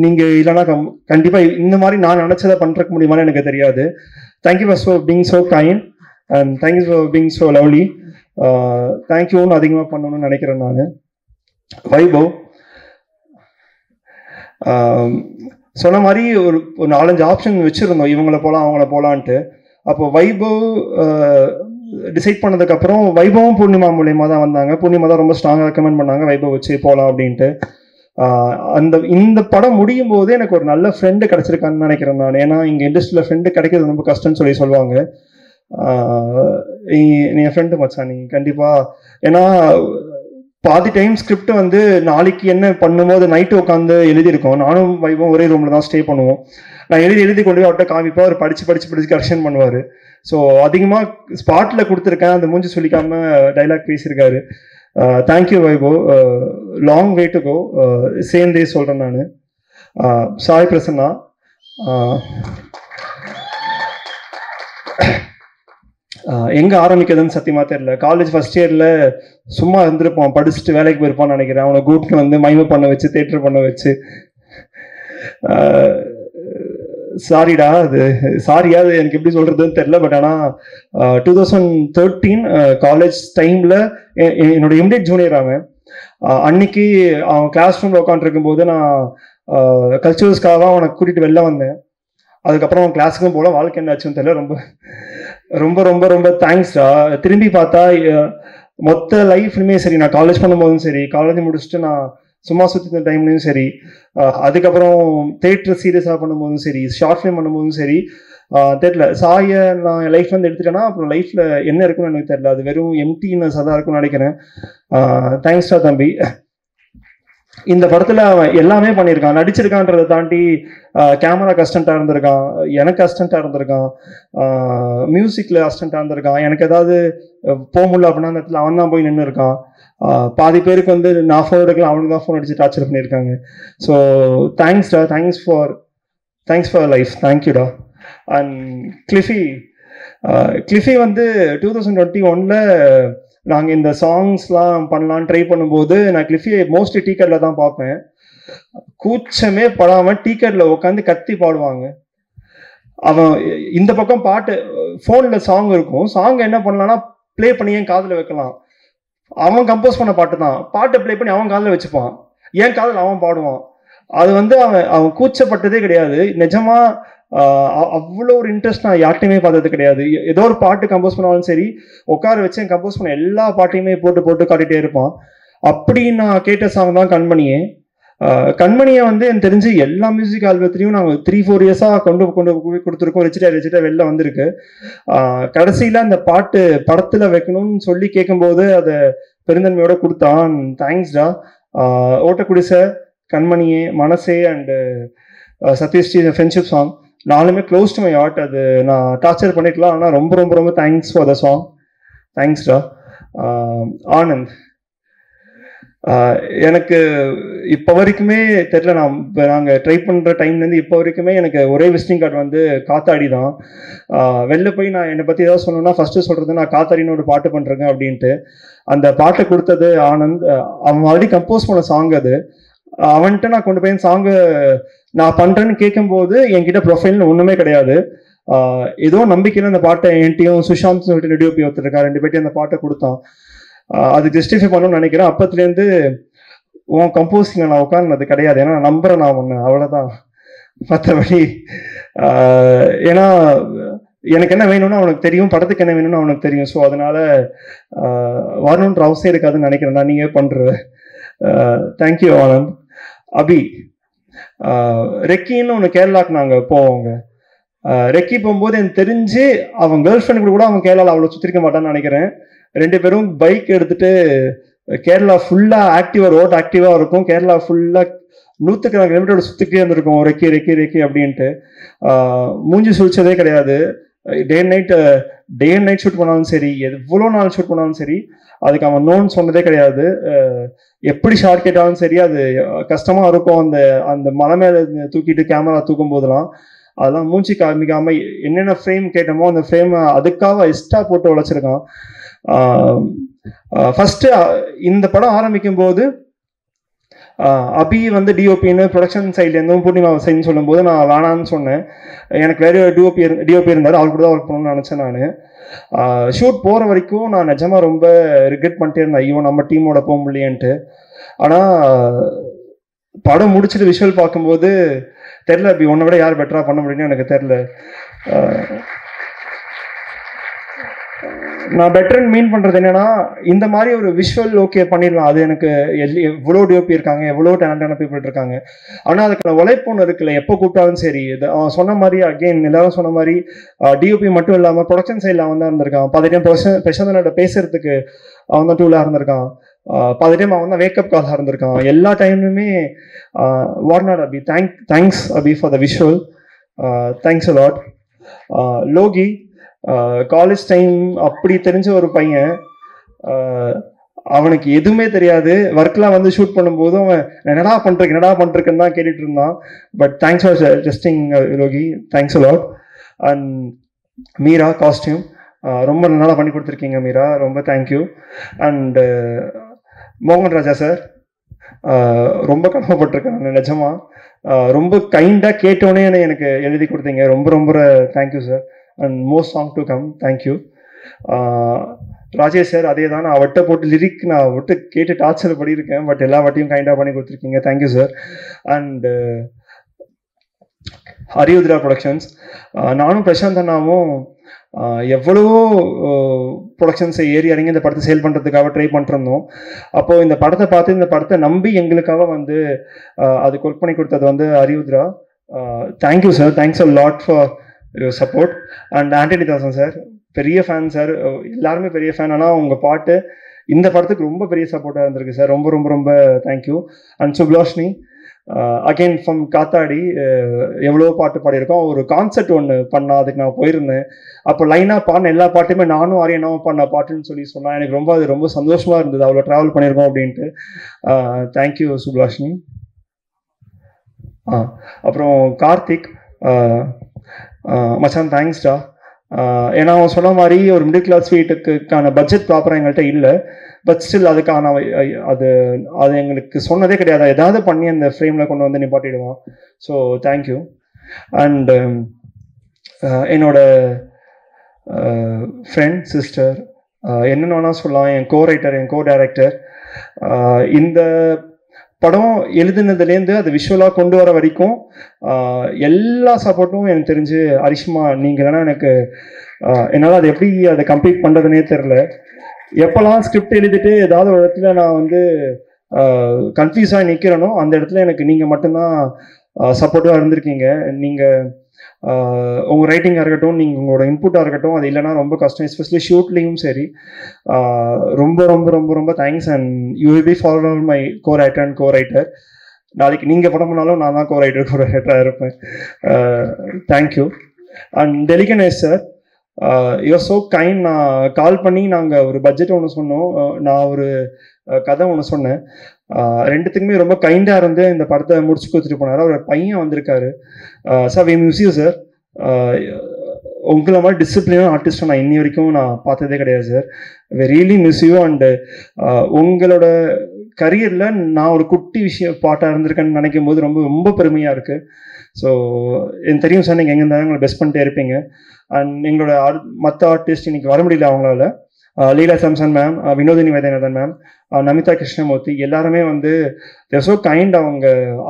நீங்கள் இல்லைனா கண்டிப்பாக இந்த மாதிரி நான் நினச்சதை பண்ணுறக்க முடியுமான்னு எனக்கு தெரியாது. Thank you for being so kind and thank you for being so lovely. தேங்க்யூன்னு அதிகமாக பண்ணணும்னு நினைக்கிறேன் நான். வைபவ் சொன்ன மாதிரி ஒரு 4-5 ஆப்ஷன் வச்சுருந்தோம், இவங்கள போகலாம் அவங்கள போகலான்ட்டு. அப்போ வைபவ் டிசைட் பண்ணதுக்கப்புறம் வைபவும் பூர்ணிமா மூலியமாக தான் வந்தாங்க. பூர்ணிமா தான் ரொம்ப ஸ்ட்ராங்காக ரெக்கமெண்ட் பண்ணாங்க வைபவ் வச்சு போகலாம் அப்படின்ட்டு. இந்த படம் முடியும் போது எனக்கு ஒரு நல்ல ஃப்ரெண்டு கிடச்சிருக்கான்னு நினைக்கிறேன் நான். ஏன்னா இங்கே இண்டஸ்ட்ரியில் ஃப்ரெண்டு கிடைக்கிறது ரொம்ப கஷ்டம்னு சொல்லுவாங்க. நீ என் ஃப்ரெண்டு மச்சான், நீ கண்டிப்பாக. ஏன்னா பாதி டைம் ஸ்கிரிப்ட் வந்து நாளைக்கு என்ன பண்ணும்போது நைட்டு உட்காந்து எழுதியிருக்கோம். நானும் வைபவம் ஒரே ரூமில் தான் ஸ்டே பண்ணுவோம். நான் எழுதி கொண்டு போய் அவர்கிட்ட காமிப்பா, அவர் படித்து கரெக்ஷன் பண்ணுவார். ஸோ அதிகமாக ஸ்பாட்டில் கொடுத்துருக்கேன், அந்த மூஞ்சி சொல்லிக்காம டைலாக் பேசியிருக்காரு. Thank you Vaibhav, long way to go. சேர்ந்தே சொல்கிறேன் நான். சாய் பிரசன்னா, எங்கே ஆரம்பிக்கிறதுன்னு சத்தியமாக தெரியல. காலேஜ் ஃபஸ்ட் இயரில் சும்மா இருந்திருப்பான், படிச்சுட்டு வேலைக்கு போயிருப்பான்னு நினைக்கிறேன். அவனை கூப்பிட்டு வந்து மைமை பண்ண வச்சு தியேட்டர் பண்ண வச்சு, சாரிடா அது சாரியா அது எனக்கு எப்படி சொல்கிறதுன்னு தெரில. பட் ஆனால் 2013 காலேஜ் டைமில் என்னோட இமிடியட் ஜூனியர் அவன். அன்னைக்கு அவன் கிளாஸ் ரூமில் உட்காந்துருக்கும் போது நான் கல்ச்சுரல்ஸ்க்காக தான் அவனை கூட்டிகிட்டு வெளில வந்தேன். அதுக்கப்புறம் அவன் கிளாஸுக்கும் போல. வாழ்க்கை என்ன ஆச்சுன்னு தெரியல. ரொம்ப ரொம்ப ரொம்ப ரொம்ப தேங்க்ஸ்டா. திரும்பி பார்த்தா மொத்த லைஃப்லையுமே சரி, நான் காலேஜ் பண்ணும்போதும் சரி, காலேஜ் முடிச்சுட்டு நான் சும்மா சுற்றி டைம்லையும் சரி, அதுக்கப்புறம் தேட்டர் சீரியஸாக பண்ணும்போதும் சரி, ஷார்ட் ஃபிலிம் பண்ணும்போதும் சரி, தெரியல சாயை நான் என் லைஃப் வந்து எடுத்துட்டேன்னா அப்புறம் லைஃப்பில் என்ன இருக்குன்னு எனக்கு தெரியல. அது வெறும் எம்டினஸ் தான் இருக்குன்னு நினைக்கிறேன். தேங்க்ஸ்டா தம்பி. இந்த படத்தில் அவன் எல்லாமே பண்ணியிருக்கான். நடிச்சிருக்கான்றதை தாண்டி கேமரா அசிஸ்டண்ட்டாக இருந்திருக்கான், எனக்கு அசிஸ்டண்ட்டாக இருந்திருக்கான், மியூசிக்கில் அசிஸ்டண்ட்டாக இருந்திருக்கான். எனக்கு ஏதாவது போக முடியல அப்படின்னா அந்த இடத்துல அவன் தான் போய் நின்று இருக்கான். பாதி பேருக்கு வந்து நான் ஃபோன் எடுக்கலாம், அவனுக்கு தான் ஃபோன் அடிச்சு டார்ச்சர் பண்ணியிருக்காங்க. ஸோ தேங்க்ஸ்டா, தேங்க்ஸ் ஃபார் லைஃப், தேங்க்யூடா. அண்ட் கிளிஃபி வந்து 2021 நாங்கள் இந்த சாங்ஸ்லாம் பண்ணலான்னு ட்ரை பண்ணும்போது நான் கிளிஃபியை மோஸ்ட்லி டீக்கெட்டில் தான் பார்ப்பேன். கூச்சமே படாமல் டீக்கெட்டில் உட்காந்து கத்தி பாடுவாங்க. அவன் இந்த பக்கம் பாட்டு ஃபோனில் சாங் இருக்கும், சாங் என்ன பண்ணலான்னா ப்ளே பண்ணி என் காதில் வைக்கலாம். அவன் கம்போஸ் பண்ண பாட்டு தான், பாட்டை ப்ளே பண்ணி அவன் காதில் வச்சுப்பான், என் காதில் அவன் பாடுவான். அது வந்து அவன் கூச்சப்பட்டதே கிடையாது. நிஜமா அவ்வளோ ஒரு இன்ட்ரெஸ்ட் நான் யார்ட்டையுமே பார்த்தது கிடையாது. ஏதோ ஒரு பாட்டு கம்போஸ் பண்ணாலும் சரி, உட்கார வச்சு கம்போஸ் பண்ண எல்லா பாட்டையுமே போட்டு காட்டிகிட்டே இருப்பான். அப்படி நான் கேட்ட சாங் தான் கண்மணியை வந்து எனக்கு தெரிஞ்சு எல்லா மியூசிக் ஆல்பத்திலையும் நாங்கள் 3-4 இயர்ஸாக கொண்டு போய் கொடுத்துருக்கோம். ரிச்சிட்டா வெளில வந்திருக்கு. கடைசியில் அந்த பாட்டு படத்தில் வைக்கணும்னு சொல்லி கேட்கும்போது அதை பெருந்தன்மையோட கொடுத்தான். தேங்க்ஸ்டா. ஓட்டக்குடிசை, கண்மணியே, மனசே அண்டு சத்யஸ்ரீ ஃப்ரெண்ட்ஷிப் சாங் 4மே க்ளோஸ் டு மை ஹார்ட். அது நான் டார்ச்சர் பண்ணிக்கலாம், ஆனால் ரொம்ப ரொம்ப ரொம்ப தேங்க்ஸ் ஃபார் த சாங். தேங்க்ஸ்டா. ஆனந்த், எனக்கு இப்போ வரைக்குமே தெரில, நாங்கள் ட்ரை பண்ணுற டைம்லேருந்து இப்போ வரைக்குமே எனக்கு ஒரே விசிட்டிங் கார்டு வந்து காத்தாடி தான். வெளில போய் நான் என்னை பற்றி ஏதாவது சொல்லணும்னா ஃபஸ்ட்டு சொல்கிறது நான் காத்தாடின்னு ஒரு பாட்டு பண்ணுறேங்க அப்படின்ட்டு. அந்த பாட்டை கொடுத்தது ஆனந்த். அவன் ஆல்ரெடி கம்போஸ் பண்ண சாங் அது. அவன்கிட்ட நான் கொண்டு போய் சாங்கு நான் பண்ணுறேன்னு கேட்கும்போது என்கிட்ட ப்ரொஃபைல்னு ஒன்றுமே கிடையாது. ஏதோ நம்பிக்கையில் அந்த பாட்டை என்கிட்டையும் சுஷாந்த் சொல்லிட்டு ரெடியோபி ஒருத்தருக்கா 2 பேர்ட்டையும் அந்த பாட்டை கொடுத்தான். அது ஜஸ்டிஃபை பண்ணணும்னு நினைக்கிறேன். அப்பத்துலேருந்து உன் கம்போஸிங்கை நான் உட்கார்ந்தது கிடையாது, ஏன்னா நான் நம்புகிறேன் நான் ஒன்று, அவ்வளோதான். மற்றபடி ஏன்னா எனக்கு என்ன வேணும்னு அவனுக்கு தெரியும், படத்துக்கு என்ன வேணும்னு அவனுக்கு தெரியும். ஸோ அதனால் வரணுன்ற அவசியம் இருக்காதுன்னு நினைக்கிறேன் நான். நீங்கள் பண்ணுற தேங்க்யூ ஆனந்த். அபி, ரெக்கின்னு ஒன்று கேரளாவுக்கு நாங்கள் போவோங்க. ரெக்கி போகும்போது எனக்கு தெரிஞ்சு அவன் கேர்ள் ஃப்ரெண்டு கூட அவன் கேரளாவில் அவ்வளோ சுற்றிருக்க மாட்டான்னு நினைக்கிறேன். 2 பேரும் பைக் எடுத்துகிட்டு கேரளா ஃபுல்லாக ரோட் ஆக்டிவாக இருக்கும். கேரளா ஃபுல்லாக 100 கிலோமீட்டர் சுற்றிக்கிட்டே இருந்திருக்கும் ரெக்கி அப்படின்ட்டு. மூஞ்சி சுழிச்சதே கிடையாது. டே அண்ட் நைட் ஷூட் பண்ணாலும் சரி, எவ்வளோ நாள் ஷூட் பண்ணாலும் சரி, அதுக்கு அவன் நோன்னு சொன்னதே கிடையாது. எப்படி ஷார்ட் கேட்டாலும் சரி, அது கஷ்டமாக இருக்கும். அந்த மலை மேலே தூக்கிட்டு கேமரா தூக்கும் போதெல்லாம் அதெல்லாம் மூஞ்சி காமிக்காமல் என்னென்ன ஃப்ரேம் கேட்டோமோ அந்த ஃப்ரேமை அதுக்காக எக்ஸ்ட்ரா போட்டு உழைச்சிருக்கான். ஃபஸ்ட்டு இந்த படம் ஆரம்பிக்கும் போது அபி வந்து டிஓபின்னு ப்ரொடக்ஷன் சைட்லேருந்தும் பூர்ணிமா சைட்னு சொல்லும்போது நான் வேணான்னு சொன்னேன். எனக்கு வேறு டிஓபி இருந்தார், அவர் கூட தான் ஒர்க் பண்ணணும்னு நினச்சேன் நான். ஷூட் போகிற வரைக்கும் நான் நிஜமாக ரொம்ப ரிக்ரெட் பண்ணிட்டே இருந்தேன், ஐயோ நம்ம டீமோட போக முடியன்ட்டு. ஆனால் படம் முடிச்சுட்டு விஷுவல் பார்க்கும்போது தெரில, அப்படி ஒன்றை விட யார் பெட்டராக பண்ண முடியும்னு எனக்கு தெரில. நான் பெட்டர்ன்னு மீன் பண்ணுறது என்னென்னா, இந்த மாதிரி ஒரு விஷுவல் ஓகே பண்ணிடலாம். அது எனக்கு எவ்வளோ டிஓபி இருக்காங்க, எவ்வளோ டேலண்டான பீப்புள் இருக்காங்க. ஆனால் அதுக்கான உழைப்பு ஒன்று இருக்குல்ல, எப்போ கூப்பிட்டாலும் சரி. இது அவன் சொன்ன மாதிரி அகெயின் எல்லாரும் சொன்ன மாதிரி டிஓபி மட்டும் இல்லாமல் ப்ரொடக்ஷன் சைடில் அவன் தான் இருந்திருக்கான். 10 டைம் பிரசாந்தனோட பேசுறதுக்கு அவன் தான் டூலாக இருந்திருக்கான். 10 டைம் அவன் தான் வேக்கப் காலாக இருந்திருக்கான். எல்லா டைமுமே வார்னாட் Abhi. Thanks Abhi for the visual. Thanks a lot. Loki, college time அப்படி தெரிஞ்ச ஒரு பையன், அவனுக்கு எதுவுமே தெரியாது. ஒர்க்லாம் வந்து ஷூட் பண்ணும்போதும் அவன் என்னடா பண்ணுறேன்னு தான் கேட்டுட்டு இருந்தான். But thanks for jesting Loki. Thanks a lot. And Meera, costume ரொம்ப நல்லா பண்ணி கொடுத்துருக்கீங்க மீரா, ரொம்ப தேங்க்யூ. அண்ட் மோகன் ராஜா சார், ரொம்ப கடமைப்பட்டிருக்கேன் நான் நிஜமா. ரொம்ப கைண்டாக கேட்டோன்னே எனக்கு எழுதி கொடுத்தீங்க, ரொம்ப ரொம்ப thank you sir. And most song to come, thank you. Rajesh sir, அதே தான், நான் அவட்ட போட்டு லிரிக் நான் விட்டு கேட்டு டார்ச்சர் பண்ணியிருக்கேன், பட் எல்லா வாட்டியும் கைண்டாக பண்ணி கொடுத்துருக்கீங்க, தேங்க்யூ சார். அண்ட் ஹரியுத்ரா ப்ரொடக்ஷன்ஸ், நானும் பிரசாந்த் அண்ணாவும் எவ்வளவோ ப்ரொடக்ஷன்ஸை ஏறி இறங்கி இந்த படத்தை சேல் பண்ணுறதுக்காக ட்ரை பண்ணிருந்தோம். அப்போது இந்த படத்தை பார்த்து இந்த படத்தை நம்பி எங்களுக்காக வந்து அதுக்கு ஒர்க் பண்ணி கொடுத்தது வந்து Hariyudra. Thank you sir, thanks a lot for your support. And Antony Dasan sir, பெரிய ஃபேன் சார், எல்லாருமே பெரிய ஃபேன். ஆனால் உங்கள் பாட்டு இந்த படத்துக்கு ரொம்ப பெரிய சப்போர்ட்டாக இருந்திருக்கு சார், ரொம்ப ரொம்ப ரொம்ப தேங்க்யூ. அண்ட் சுப்லாஷ்னி, அகெயின் ஃப்ரம் காத்தாடி எவ்வளோ பாட்டு பாடியிருக்கோம். ஒரு கான்சர்ட் ஒன்று பண்ணால் அதுக்கு நான் போயிருந்தேன். அப்போ லைனாக பாடின எல்லா பாட்டுமே நானும் ஆரியனாவும் பாடின பாட்டுன்னு சொன்னால் எனக்கு அது ரொம்ப சந்தோஷமாக இருந்தது. அவ்வளோ ட்ராவல் பண்ணியிருக்கோம் அப்படின்ட்டு. தேங்க்யூ சுப்லாஷினி. அப்புறம் கார்த்திக் மச்சான் தேங்க்ஸ்டா. ஏன்னா அவன் சொன்ன மாதிரி ஒரு மிடில் கிளாஸ் வீட்டுக்கான பட்ஜெட் ப்ராப்பராக எங்கள்கிட்ட இல்லை. பட் ஸ்டில் அதுக்கான அது எங்களுக்கு சொன்னதே கிடையாது. ஏதாவது பண்ணி அந்த ஃப்ரேமில் கொண்டு வந்து நிப்பாட்டிடுவான். So thank you. அண்ட் என்னோட ஃப்ரெண்ட் சிஸ்டர் என்னென்னு வேணால் சொல்லலாம், என் கோ ரைட்டர், என் கோ டைரக்டர். இந்த படம் எழுதுனதுலேருந்து அது விஷுவலாக கொண்டு வர வரைக்கும் எல்லா சப்போர்ட்டும் எனக்கு தெரிஞ்சு அரிஷ்மா நீங்கள் இல்லைன்னா எனக்கு என்னால் அதை எப்படி அதை கம்ப்ளீட் பண்ணுறதுனே தெரில. எப்போல்லாம் ஸ்கிரிப்ட் எழுதிட்டு ஏதாவது ஒரு இடத்துல நான் வந்து கன்ஃபியூஸாக நிற்கிறேனோ அந்த இடத்துல எனக்கு நீங்கள் மட்டும்தான் சப்போர்ட்டிவாக இருந்திருக்கீங்க. நீங்கள் உங்கள் ரைட்டிங்காக இருக்கட்டும், நீங்கள் உங்களோட இன்புட்டாக இருக்கட்டும், அது இல்லைனா ரொம்ப கஷ்டம். எஸ்பெஷலி ஷூட்லேயும் சரி. ரொம்ப ரொம்ப ரொம்ப ரொம்ப thanks. And you will be follower my co writer and co writer. நாளைக்கு நீங்கள் படம் பண்ணாலும் நான் தான் கோ ரைட்டராக இருப்பேன். Thank you. And Teliganesh sir, you're so kind. நான் கால் பண்ணி நாங்கள் ஒரு பட்ஜெட் ஒன்று சொன்னோம், நான் ஒரு கதை ஒன்று சொன்னேன். ரெண்டுத்துக்குமே ரொம்ப கைண்டாக இருந்து இந்த படத்தை முடிச்சு கொடுத்துட்டு போனார். அவர் பையன் வந்திருக்காரு. Sir we miss you sir. உங்களை மாதிரி டிசிப்ளினான ஆர்டிஸ்ட்டை நான் இன்னி வரைக்கும் நான் பார்த்ததே கிடையாது sir. We really miss you. And உங்களோட கரியரில் நான் ஒரு குட்டி பாட்டாக இருந்திருக்கேன்னு நினைக்கும் போது ரொம்ப ரொம்ப பெருமையாக இருக்குது. ஸோ எனக்கு தெரியும் சார், நீங்கள் எங்கே இருந்தாலும் உங்களை பெஸ்ட் பண்ணிட்டே இருப்பீங்க. அண்ட் எங்களோட மற்ற ஆர்டிஸ்ட் இன்னைக்கு வர முடியல அவங்களால. லீலா சாம்சன் மேம், வினோதினி வைத்தியநாதன் மேம், நமிதா கிருஷ்ணமூர்த்தி எல்லாருமே வந்து தேர் ஸோ கைண்ட்.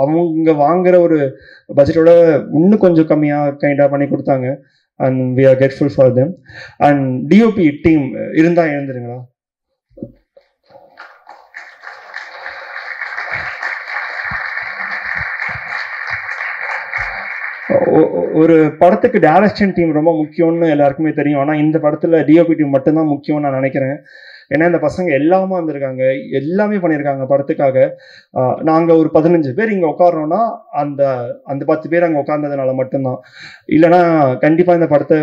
அவங்க வாங்குற ஒரு பட்ஜெட்டோட இன்னும் கொஞ்சம் கம்மியாக கைண்டாக பண்ணி கொடுத்தாங்க. And we are grateful for them. And DOP team இருந்தால் எழுந்துருங்களா. ஒரு படத்துக்கு டைரக்ஷன் டீம் ரொம்ப முக்கியம்னு எல்லாருக்குமே தெரியும். ஆனால் இந்த படத்தில் டிஓபி டீம் மட்டும்தான் முக்கியம்னு நான் நினைக்கிறேன். ஏன்னா இந்த பசங்க எல்லாமே வந்திருக்காங்க, எல்லாமே பண்ணியிருக்காங்க படத்துக்காக. நாங்கள் ஒரு 15 பேர் இங்கே உட்காரோன்னா அந்த 10 பேர் அங்கே உட்கார்ந்ததுனால மட்டும்தான். இல்லைன்னா கண்டிப்பாக இந்த படத்தை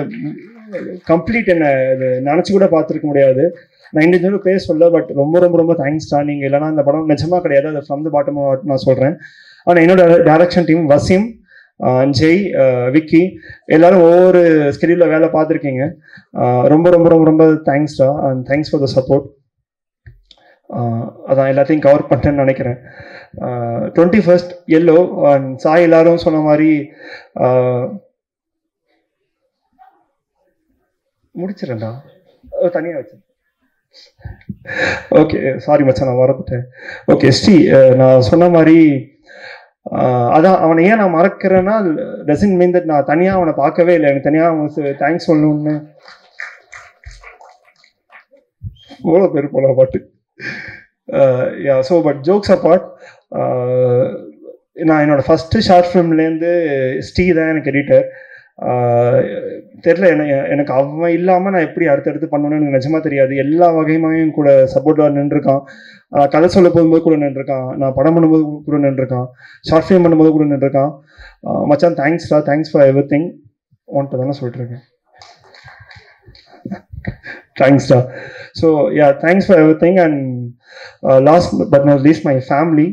கம்ப்ளீட் என்ன இது நினச்சி கூட பார்த்துருக்க முடியாது. நான் இண்டிவிஜுவலாக பேர் சொல்ல, பட் ரொம்ப ரொம்ப ரொம்ப தேங்க்ஸ்டா. நீங்கள் இல்லைனா இந்த படம் நிஜமாக கிடையாது. அது ஃப்ரம் த பாட்டம் நான் சொல்கிறேன். ஆனால் என்னோட டைரக்ஷன் டீம் வசீம், ஜெய், விக்கி எல்லாரும் ஒவ்வொரு ஸ்கெடியூலில் வேலை பார்த்துருக்கீங்க. ரொம்ப ரொம்ப ரொம்ப ரொம்ப தேங்க்ஸ்டா. And thanks for the support. அதான் எல்லாத்தையும் கவர் பண்ணிட்டேன்னு நினைக்கிறேன். 21st எல்லோ அண்ட் சாய் எல்லாரும் சொன்ன மாதிரி முடிச்சிடறேன்டா, தனியாக வச்சு. ஓகே சாரி மச்சான், நான் மறந்துட்டேன். ஓகே ஸ்ரீ, நான் சொன்ன மாதிரி அதான் அவனை ஏன் நான் மறக்கிறேன்னா டசன்ட் மீன் தட் நான் தனியாக அவனை பார்க்கவே இல்லை. எனக்கு தனியாக அவனுக்கு தேங்க்ஸ் சொல்லணும்னு எவ்வளோ பேர் போல பாட்டு. ஸோ பட் ஜோக்ஸ் அப்பார்ட், நான் என்னோடய ஃபஸ்ட்டு ஷார்ட் ஃபிலிம்லேருந்து ஸ்ரீ தான் எனக்கு எடிட்டர். தெரில எனக்கு அவன் இல்லாமல் நான் எப்படி அடுத்தடுத்து பண்ணணும்னு எனக்கு நிஜமாக தெரியாது. எல்லா வகையுமையும் கூட சப்போர்ட்டாக நின்றுருக்கான். கதை சொல்ல போகும்போது கூட நின்றுருக்கான், நான் படம் பண்ணும்போது கூட நின்றுருக்கான், ஷார்ட் ஃபிலிம் பண்ணும்போது கூட நின்றுருக்கான். மச்சான் தேங்க்ஸ்டா, தேங்க்ஸ் ஃபார் எவ்ரி திங். ஒன்ட்டு தானே சொல்லிட்டுருக்கேன். தேங்க்ஸ்டா. So yeah, thanks for everything. And last but not least my family,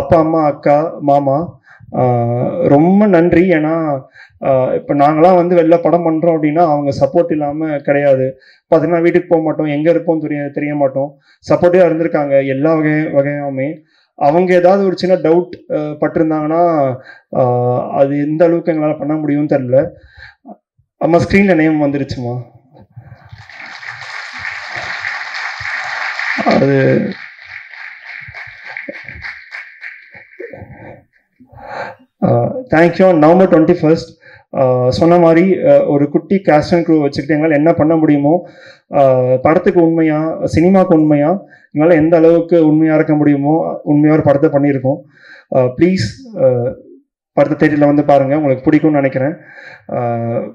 அப்பா, அம்மா, அக்கா, மாமா, ரொம்ப நன்றி. ஏன்னா இப்போ நாங்களாம் வந்து வெளில படம் பண்ணுறோம் அப்படின்னா அவங்க சப்போர்ட் இல்லாமல் கிடையாது. பார்த்தீங்கன்னா வீட்டுக்கு போக மாட்டோம், எங்கே இருப்போம் தெரிய மாட்டோம். சப்போர்ட்டிவாக இருந்திருக்காங்க எல்லா வகையுமே. அவங்க ஏதாவது ஒரு சின்ன டவுட் பட்டிருந்தாங்கன்னா அது எந்த அளவுக்கு எங்களால் பண்ண முடியும்னு தெரில. அம்மா ஸ்க்ரீனில் நேம் வந்துருச்சுமா, அது தேங்க்யூ. நவம்பர் 21st சொன்ன மாதிரி ஒரு குட்டி கேஸ்ட் அண்ட் க்ரூ வச்சுக்கிட்டு எங்களால் என்ன பண்ண முடியுமோ படத்துக்கு உண்மையாக, சினிமாவுக்கு உண்மையாக எங்களால் எந்த அளவுக்கு உண்மையாக இருக்க முடியுமோ உண்மையாக ஒரு படத்தை பண்ணியிருக்கோம். ப்ளீஸ் படத்தை தேட்டரில் வந்து பாருங்கள், உங்களுக்கு பிடிக்கும்னு நினைக்கிறேன்.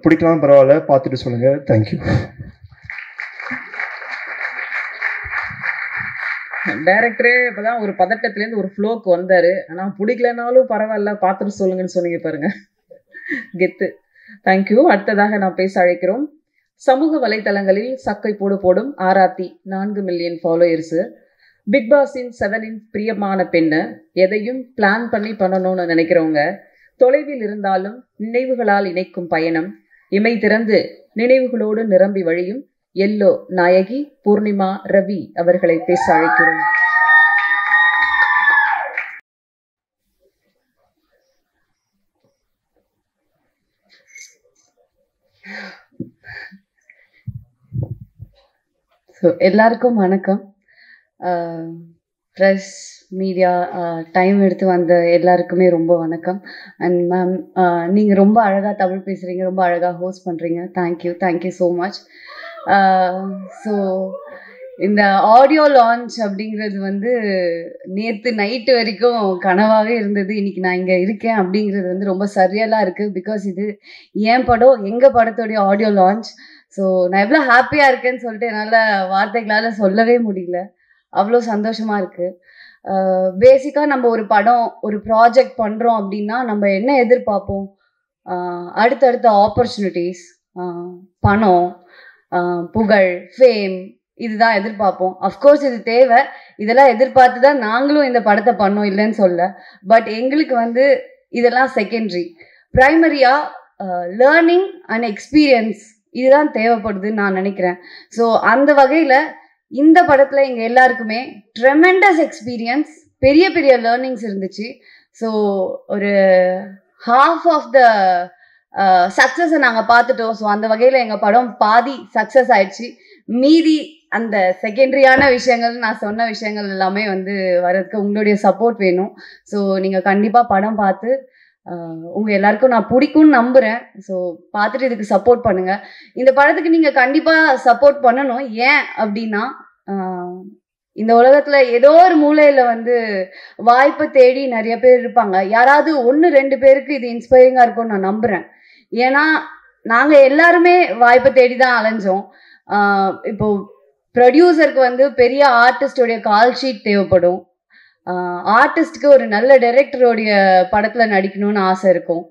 பிடிக்கலாம் பரவாயில்ல, பார்த்துட்டு சொல்லுங்கள். தேங்க்யூ. டைரக்டரே இப்போதான் ஒரு பதட்டத்துலேருந்து ஒரு ஃப்ளோக்கு வந்தார். ஆனால் பிடிக்கலனாலும் பரவாயில்ல, பார்த்துட்டு சொல்லுங்கன்னு சொன்னீங்க பாருங்க, கெத்து. தேங்க்யூ. அடுத்ததாக நான் பேச அழைக்கிறோம். சமூக வலைத்தளங்களில் சக்கை போடும் ஆராத்தி 4 மில்லியன் ஃபாலோயர்ஸு. பிக் பாஸின் 7இன் பிரியமான பெண்ணு, எதையும் பிளான் பண்ணி பண்ணணும்னு நினைக்கிறவங்க, தொலைவில் இருந்தாலும் நினைவுகளால் இணைக்கும் பயணம், இமை திறந்து நினைவுகளோடு நிரம்பி வழியும் எல்லோ நாயகி பூர்ணிமா ரவி அவர்களை பேச அழைக்கிறோம். எல்லாருக்கும் வணக்கம். ப்ரெஸ் மீடியா டைம் எடுத்து வந்த எல்லாருக்குமே ரொம்ப வணக்கம். அண்ட் மேம், நீங்கள் ரொம்ப அழகாக தமிழ் பேசுகிறீங்க, ரொம்ப அழகாக ஹோஸ்ட் பண்ணுறீங்க. Thank you so much. ஸோ இந்த ஆடியோ லான்ச் அப்படிங்கிறது வந்து நேற்று நைட்டு வரைக்கும் கனவாகவே இருந்தது. இன்றைக்கி நான் இங்கே இருக்கேன் அப்படிங்கிறது வந்து ரொம்ப சரியலாக இருக்குது. பிகாஸ் இது என் படம், எங்கள் படத்தோடைய ஆடியோ லான்ச். ஸோ நான் எவ்வளோ ஹாப்பியாக இருக்கேன்னு சொல்லிட்டு என்னால் வார்த்தைகளால் சொல்லவே முடியல. அவ்வளோ சந்தோஷமாக இருக்குது. பேசிக்காக நம்ம ஒரு படம், ஒரு ப்ராஜெக்ட் பண்ணுறோம் அப்படின்னா நம்ம என்ன எதிர்பார்ப்போம்? அடுத்தடுத்த ஆப்பர்ச்சுனிட்டிஸ், பணம், புகழ், ஃபேம், இதுதான் எதிர்பார்ப்போம். அஃப்கோர்ஸ் இது தேவை. இதெல்லாம் எதிர்பார்த்து தான் நாங்களும் இந்த படத்தை பண்ணோம், இல்லைன்னு சொல்ல. பட் எங்களுக்கு வந்து இதெல்லாம் செகண்டரி. ப்ரைமரியாக லேர்னிங் அண்ட் எக்ஸ்பீரியன்ஸ் இதுதான் தேவைப்படுதுன்னு நான் நினைக்கிறேன். ஸோ அந்த வகையில் இந்த படத்தில் எங்கள் எல்லாருக்குமே ட்ரெமெண்டஸ் எக்ஸ்பீரியன்ஸ், பெரிய பெரிய லேர்னிங்ஸ் இருந்துச்சு. ஸோ ஒரு ஹாஃப் ஆஃப் த சக்ஸஸை நாங்கள் பார்த்துட்டோம். ஸோ அந்த வகையில் எங்கள் படம் பாதி சக்ஸஸ் ஆயிடுச்சு. மீதி அந்த செகண்டரியான விஷயங்கள், நான் சொன்ன விஷயங்கள் எல்லாமே வந்து வர்றதுக்கு உங்களுடைய சப்போர்ட் வேணும். ஸோ நீங்கள் கண்டிப்பாக படம் பார்த்து உங்கள் எல்லாருக்கும் நான் பிடிக்கும்னு நம்புகிறேன். ஸோ பார்த்துட்டு இதுக்கு சப்போர்ட் பண்ணுங்கள். இந்த படத்துக்கு நீங்கள் கண்டிப்பாக சப்போர்ட் பண்ணணும். ஏன் அப்படின்னா, இந்த உலகத்தில் ஏதோ ஒரு மூலையில் வந்து வாய்ப்பை தேடி நிறைய பேர் இருப்பாங்க. யாராவது 1-2 பேருக்கு இது இன்ஸ்பைரிங்காக இருக்கும்னு நான் நம்புகிறேன். ஏன்னா நாங்கள் எல்லாருமே வாய்ப்பை தேடி தான் அலைஞ்சோம். இப்போ ப்ரொடியூசருக்கு வந்து பெரிய ஆர்டிஸ்டோடைய கால் ஷீட் தேவைப்படும். ஆர்டிஸ்ட்டுக்கு ஒரு நல்ல டைரக்டருடைய படத்தில் நடிக்கணும்னு ஆசை இருக்கும்.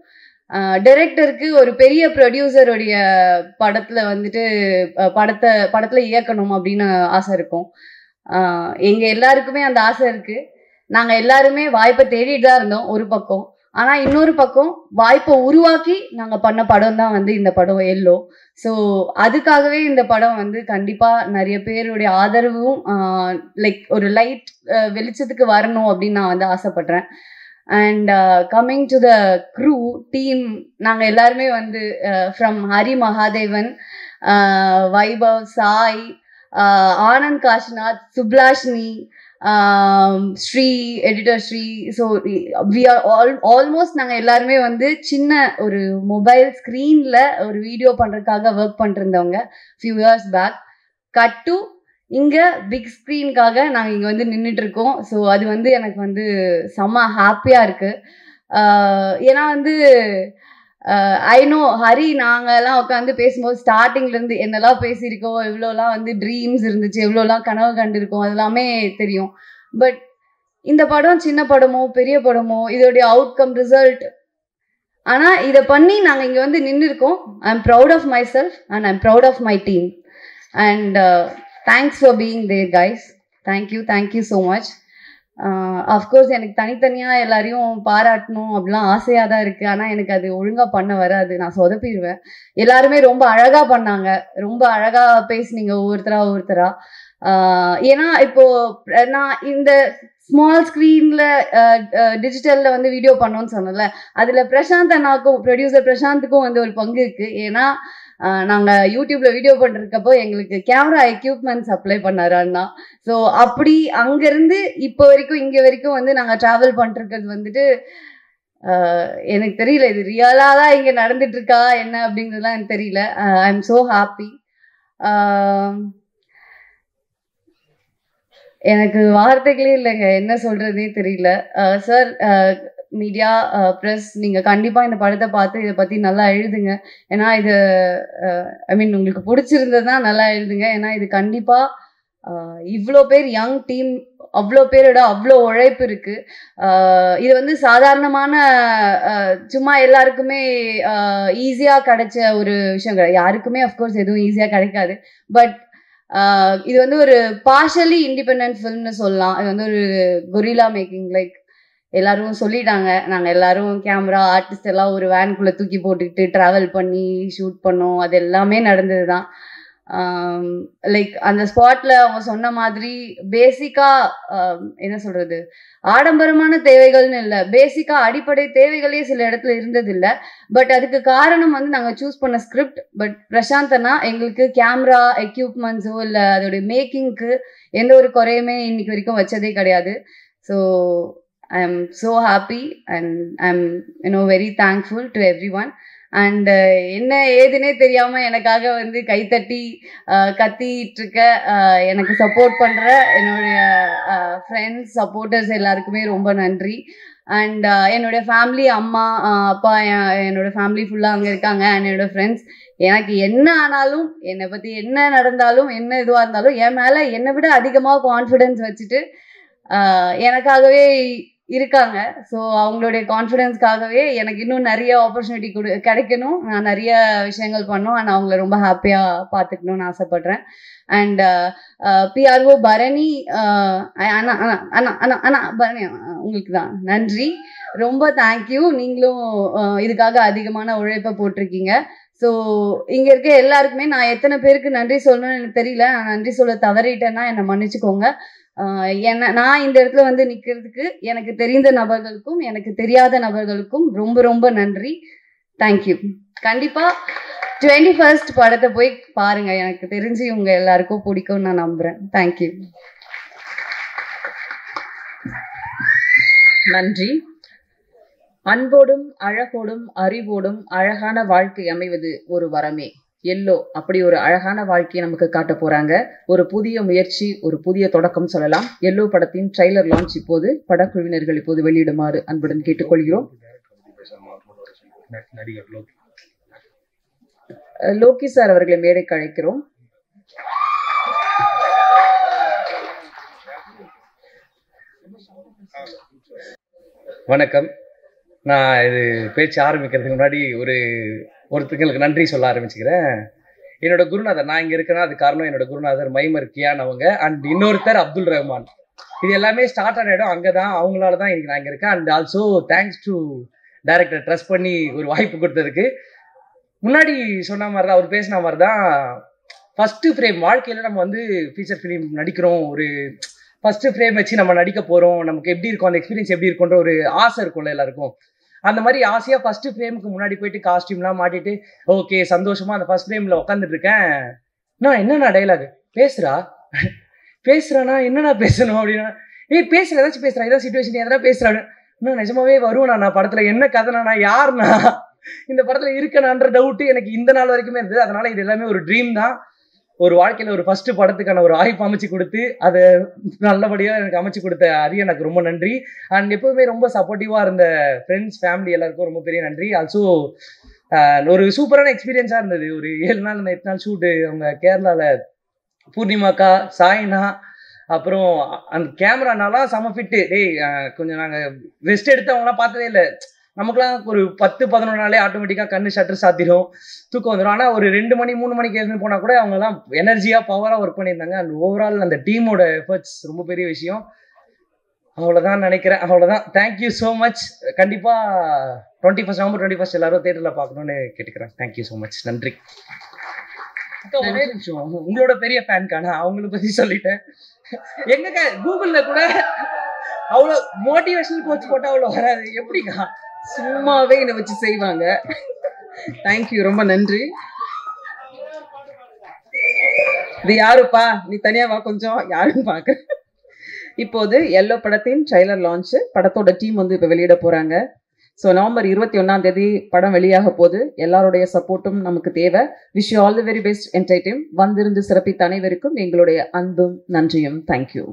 டைரக்டருக்கு ஒரு பெரிய ப்ரொடியூசருடைய படத்தில் வந்துட்டு படத்தில் இயக்கணும் அப்படின்னு ஆசை இருக்கும். எங்கள் எல்லாருக்குமே அந்த ஆசை இருக்குது. நாங்கள் எல்லாருமே வாய்ப்பை தேடிட்டு தான் இருந்தோம் ஒரு பக்கம். ஆனால் இன்னொரு பக்கம் வாய்ப்பை உருவாக்கி நாங்கள் பண்ண படம் தான் வந்து இந்த படம் எல்லோ. ஸோ அதுக்காகவே இந்த படம் வந்து கண்டிப்பாக நிறைய பேருடைய ஆதரவும் லைக் ஒரு லைட் வெளிச்சத்துக்கு வரணும் அப்படின்னு நான் வந்து ஆசைப்பட்றேன். And coming to the crew team, நாங்கள் எல்லாருமே வந்து from Hari Mahadevan, Vaibhav, Sai, Anand Kasinath, Suplashini, Sri, editor Sri. So we are almost நாங்கள் எல்லாருமே வந்து சின்ன ஒரு மொபைல் ஸ்க்ரீனில் ஒரு வீடியோ பண்ணுறதுக்காக ஒர்க் பண்ணிருந்தவங்க few years back. Cut to இங்கே பிக் ஸ்க்ரீனுக்காக நாங்கள் இங்கே வந்து நின்றுட்டுருக்கோம். ஸோ அது வந்து எனக்கு வந்து செம்ம ஹாப்பியாக இருக்குது. ஏன்னா வந்து ஐ நோ ஹரி, நாங்கள்லாம் உட்காந்து பேசும்போது ஸ்டார்டிங்லேருந்து என்னெல்லாம் பேசியிருக்கோம், எவ்வளோலாம் வந்து ட்ரீம்ஸ் இருந்துச்சு, எவ்வளோலாம் கனவு கண்டிருக்கோம், அதெல்லாமே தெரியும். பட் இந்த படம் சின்ன படமோ பெரிய படமோ இதோடைய அவுட்கம், ரிசல்ட், ஆனால் இதை பண்ணி நாங்கள் இங்கே வந்து நின்று இருக்கோம். I am proud of myself and I am proud of my team. And thanks for being there guys. Thank you so much. Of course எனக்கு தனித்தனியாக எல்லாரையும் பாராட்டணும் அப்படிலாம் ஆசையாக தான் இருக்குது. ஆனால் எனக்கு அது ஒழுங்காக பண்ண வராது, நான் சொதப்பிடுவேன். எல்லாருமே ரொம்ப அழகாக பண்ணாங்க, ரொம்ப அழகாக பேசுனீங்க ஒவ்வொருத்தரா. ஏன்னா இப்போது நான் இந்த ஸ்மால் ஸ்க்ரீனில் டிஜிட்டலில் வந்து வீடியோ பண்ணோன்னு சொன்னல, அதில் பிரசாந்த் அண்ணாக்கும், ப்ரொடியூசர் பிரசாந்துக்கும் வந்து ஒரு பங்கு இருக்குது. ஏன்னா நாங்கள் யூடியூப்பில் வீடியோ பண்ணுறக்கப்போ எங்களுக்கு கேமரா எக்யூப்மெண்ட்ஸ் அப்ளை பண்ணார் அண்ணா. ஸோ அப்படி அங்கேருந்து இப்போ வரைக்கும் இங்கே வரைக்கும் வந்து நாங்கள் ட்ராவல் பண்ணிருக்கிறது வந்துட்டு எனக்கு தெரியல, இது ரியலாக தான் இங்கே நடந்துட்டுருக்கா என்ன அப்படிங்கிறதுலாம் எனக்கு தெரியல. I am so happy. எனக்கு வார்த்தைகளே இல்லைங்க, என்ன சொல்கிறதே தெரியல. சார், மீடியா, ப்ரெஸ், நீங்கள் கண்டிப்பாக இந்த படத்தை பார்த்து இதை பற்றி நல்லா எழுதுங்க. ஏன்னா இது ஐ மீன் உங்களுக்கு பிடிச்சிருந்ததுன்னா நல்லா எழுதுங்க. ஏன்னா இது கண்டிப்பாக இவ்வளோ பேர் யங் டீம், அவ்வளோ பேரோட அவ்வளோ உழைப்பு இருக்கு. இது வந்து சாதாரணமான சும்மா எல்லாருக்குமே ஈஸியாக கிடைச்ச ஒரு விஷயம் கிடையாது. யாருக்குமே அஃப்கோர்ஸ் எதுவும் ஈஸியாக கிடைக்காது. பட் இது வந்து ஒரு பார்ஷலி இண்டிபெண்ட் ஃபில்ம்னு சொல்லலாம். இது வந்து ஒரு கொரில்லா மேக்கிங். லைக் எல்லாரும் சொல்லிட்டாங்க, நாங்கள் எல்லாரும் கேமரா ஆர்டிஸ்ட் எல்லாம் ஒரு வேனுக்குள்ளே தூக்கி போட்டுக்கிட்டு ட்ராவல் பண்ணி ஷூட் பண்ணோம். அது எல்லாமே நடந்தது தான். லைக் அந்த ஸ்பாட்டில் அவங்க சொன்ன மாதிரி பேசிக்காக என்ன சொல்கிறது, ஆடம்பரமான தேவைகள்னு இல்லை, பேசிக்காக அடிப்படை தேவைகளே சில இடத்துல இருந்ததில்லை. பட் அதுக்கு காரணம் வந்து நாங்கள் சூஸ் பண்ண ஸ்கிரிப்ட். பட் பிரசாந்தனா எங்களுக்கு கேமரா எக்யூப்மெண்ட்ஸோ இல்லை அதோடைய மேக்கிங்க்கு எந்த ஒரு குறையுமே இன்னைக்கு வரைக்கும் வச்சதே கிடையாது. So I am so happy and I'm very thankful to everyone. And என்ன ஏதுனே தெரியாமல் எனக்காக வந்து கைத்தட்டி கத்திட்டு இருக்க எனக்கு சப்போர்ட் பண்ணுற என்னுடைய ஃப்ரெண்ட்ஸ் சப்போர்ட்டர்ஸ் எல்லாருக்குமே ரொம்ப நன்றி. அண்ட் என்னுடைய ஃபேமிலி, அம்மா அப்பா, என்னோட ஃபேமிலி ஃபுல்லாக அங்கே இருக்காங்க. அண்ட் என்னோட ஃப்ரெண்ட்ஸ், எனக்கு என்ன ஆனாலும், என்னை பற்றி என்ன நடந்தாலும், என்ன இதுவாக இருந்தாலும் என் மேலே என்னை விட அதிகமாக கான்ஃபிடென்ஸ் வச்சுட்டு எனக்காகவே இருக்காங்க. ஸோ அவங்களுடைய கான்ஃபிடென்ஸ்க்காகவே எனக்கு இன்னும் நிறைய ஆப்பர்ச்சுனிட்டி கிடைக்கணும், நான் நிறைய விஷயங்கள் பண்ணோம். அண்ட் அவங்கள ரொம்ப ஹாப்பியாக பார்த்துக்கணும்னு ஆசைப்பட்றேன். அண்ட் பிஆர்ஓ பரணி, அண்ணா அண்ணா அண்ணா அண்ணா அண்ணா பரணி, உங்களுக்கு தான் நன்றி, ரொம்ப தேங்க்யூ. நீங்களும் இதுக்காக அதிகமான உழைப்பை போட்டிருக்கீங்க. ஸோ இங்கே இருக்க எல்லாருக்குமே நான் எத்தனை பேருக்கு நன்றி சொல்லணும்னு எனக்கு தெரியல. நான் நன்றி சொல்ல தவறிட்டேன்னா என்னை மன்னிச்சுக்கோங்க. நான் இந்த இடத்துல வந்து நிற்கிறதுக்கு எனக்கு தெரிந்த நபர்களுக்கும் எனக்கு தெரியாத நபர்களுக்கும் ரொம்ப ரொம்ப நன்றி. தேங்க்யூ. கண்டிப்பாக 21st படத்தை போய் பாருங்க, எனக்கு தெரிஞ்சு உங்க எல்லாருக்கும் பிடிக்கும்னு நான் நம்புறேன். தேங்க்யூ. நன்றி. அன்போடும் அழகோடும் அறிவோடும் அழகான வாழ்க்கை அமைவது ஒரு வரமே. எல்லோ அப்படி ஒரு அழகான வாழ்க்கையை நமக்கு காட்ட போறாங்க. ஒரு புதிய முயற்சி, ஒரு புதிய தொடக்கம் சொல்லலாம். எல்லோ படத்தின் ட்ரைலர் லான்ச் இப்போது படக்குழுவினர்கள் இப்போது வெளியிடுமாறு அன்புடன் கேட்டுக்கொள்கிறோம். லோகி சார் அவர்களை மேடைக்கு அழைக்கிறோம். வணக்கம். நான் இது பேச்சு ஆரம்பிக்கிறதுக்கு முன்னாடி ஒருத்தங்களுக்கு நன்றி சொல்ல ஆரம்பிச்சுக்கிறேன். என்னோட குருநாதர், நான் இங்கே இருக்கிறேன்னா அது காரணம் என்னோட குருநாதர் மைமர் கியான் அவங்க, அண்ட் இன்னொருத்தர் அப்துல் ரஹ்மான். இது எல்லாமே ஸ்டார்ட் ஆன இடம் அங்கே தான், அவங்களால தான் இன்னைக்கு நான் இங்கே இருக்கேன். And also thanks to director trust பண்ணி ஒரு வாய்ப்பு கொடுத்ததுக்கு. முன்னாடி சொன்ன மாதிரி தான், அவர் பேசின மாதிரி தான், ஃபஸ்ட்டு ஃப்ரேம் வாழ்க்கையில் நம்ம வந்து ஃபீச்சர் ஃபிலிம் நடிக்கிறோம், ஒரு ஃபஸ்ட்டு ஃப்ரேம் வச்சு நம்ம நடிக்க போகிறோம், நமக்கு எப்படி இருக்கும் அந்த எக்ஸ்பீரியன்ஸ் எப்படி இருக்குன்ற ஒரு ஆசை இருக்கும்ல எல்லாருக்கும். அந்த மாதிரி ஆசையாக ஃபஸ்ட்டு ஃப்ரேமுக்கு முன்னாடி போயிட்டு காஸ்டியூம்லாம் மாட்டிட்டு ஓகே சந்தோஷமாக அந்த ஃபஸ்ட் ஃப்ரேமில் உட்காந்துட்டு இருக்கேன். நான் என்னண்ணா டைலாக் பேசுகிறேன்னா என்னண்ணா பேசணும் அப்படின்னா, பேசுகிறேன் ஏதாச்சும் பேசுகிறேன், ஏதாவது சுச்சுவேஷன் எதனா பேசுகிறான்னு. நான் நிஜமாவே வருவேண்ணா, நான் படத்தில் என்ன கதைனா, நான் யாருண்ணா இந்த படத்தில் இருக்கணான்ற டவுட்டு எனக்கு இந்த நாள் வரைக்குமே இருந்தது. அதனால் இது எல்லாமே ஒரு ட்ரீம் தான். ஒரு வாழ்க்கையில் ஒரு ஃபஸ்ட்டு படத்துக்கான ஒரு வாய்ப்பு அமைச்சு கொடுத்து அதை நல்லபடியாக எனக்கு அமைச்சு கொடுத்த அரிய எனக்கு ரொம்ப நன்றி. அண்ட் எப்போவுமே ரொம்ப சப்போர்ட்டிவாக இருந்த ஃப்ரெண்ட்ஸ் ஃபேமிலி எல்லாருக்கும் ரொம்ப பெரிய நன்றி. ஆல்சோ ஒரு சூப்பரான எக்ஸ்பீரியன்ஸாக இருந்தது. ஒரு 7 நாள் அந்த 8 நாள் ஷூட்டு அவங்க கேரளாவில் பூர்ணிமாக்கா, சாய்னா, அப்புறம் அந்த கேமரானாலாம் செம ஃபிட்டு. கொஞ்சம் நாங்கள் ரெஸ்ட் எடுத்து அவங்களாம் பார்த்ததே இல்லை. நமக்குலாம் ஒரு 10-11 நாளே ஆட்டோமேட்டிக்காக கண்ணு ஷட்டர் சாத்திடும், தூக்கம் வந்துடும். ஆனால் ஒரு 2 மணி 3 மணிக்கு எழுந்து போனால் கூட அவங்கலாம் எனர்ஜியாக பவராக ஒர்க் பண்ணியிருந்தாங்க. அண்ட் ஓவரால் அந்த டீமோட எஃபர்ட்ஸ் ரொம்ப பெரிய விஷயம். அவ்வளோதான் நினைக்கிறேன். அவ்வளோதான். Thank you so much. கண்டிப்பாக 21 நவம்பர் 21 எல்லாரும் தேட்டரில் பார்க்கணுன்னு கேட்டுக்கிறேன். Thank you so much. நன்றி. ஒரே நிமிஷம், உங்களோட பெரிய ஃபேன்கான அவங்கள பற்றி சொல்லிட்டேன். எங்க கூகுளில் கூட அவ்வளோ மோட்டிவேஷனல் கோச் போட்டால் அவ்வளோ வராது. எப்படிக்கா சும்மாவே என்னை வச்சு செய்வாங்க. தேங்க்யூ, ரொம்ப நன்றி. இது யாருப்பா, நீ தனியா வா, கொஞ்சம் யாருன்னு பார்க்குறேன். இப்போது எல்லோ படத்தின் ட்ரைலர் லான்ச்சு, படத்தோட டீம் வந்து இப்போ வெளியிட போறாங்க. ஸோ நவம்பர் 21 படம் வெளியாக போது. எல்லாருடைய சப்போர்ட்டும் நமக்கு தேவை. Wish you all the very best entertain. வந்திருந்து சிறப்பித்த அனைவருக்கும் எங்களுடைய அன்பும் நன்றியும். தேங்க்யூ.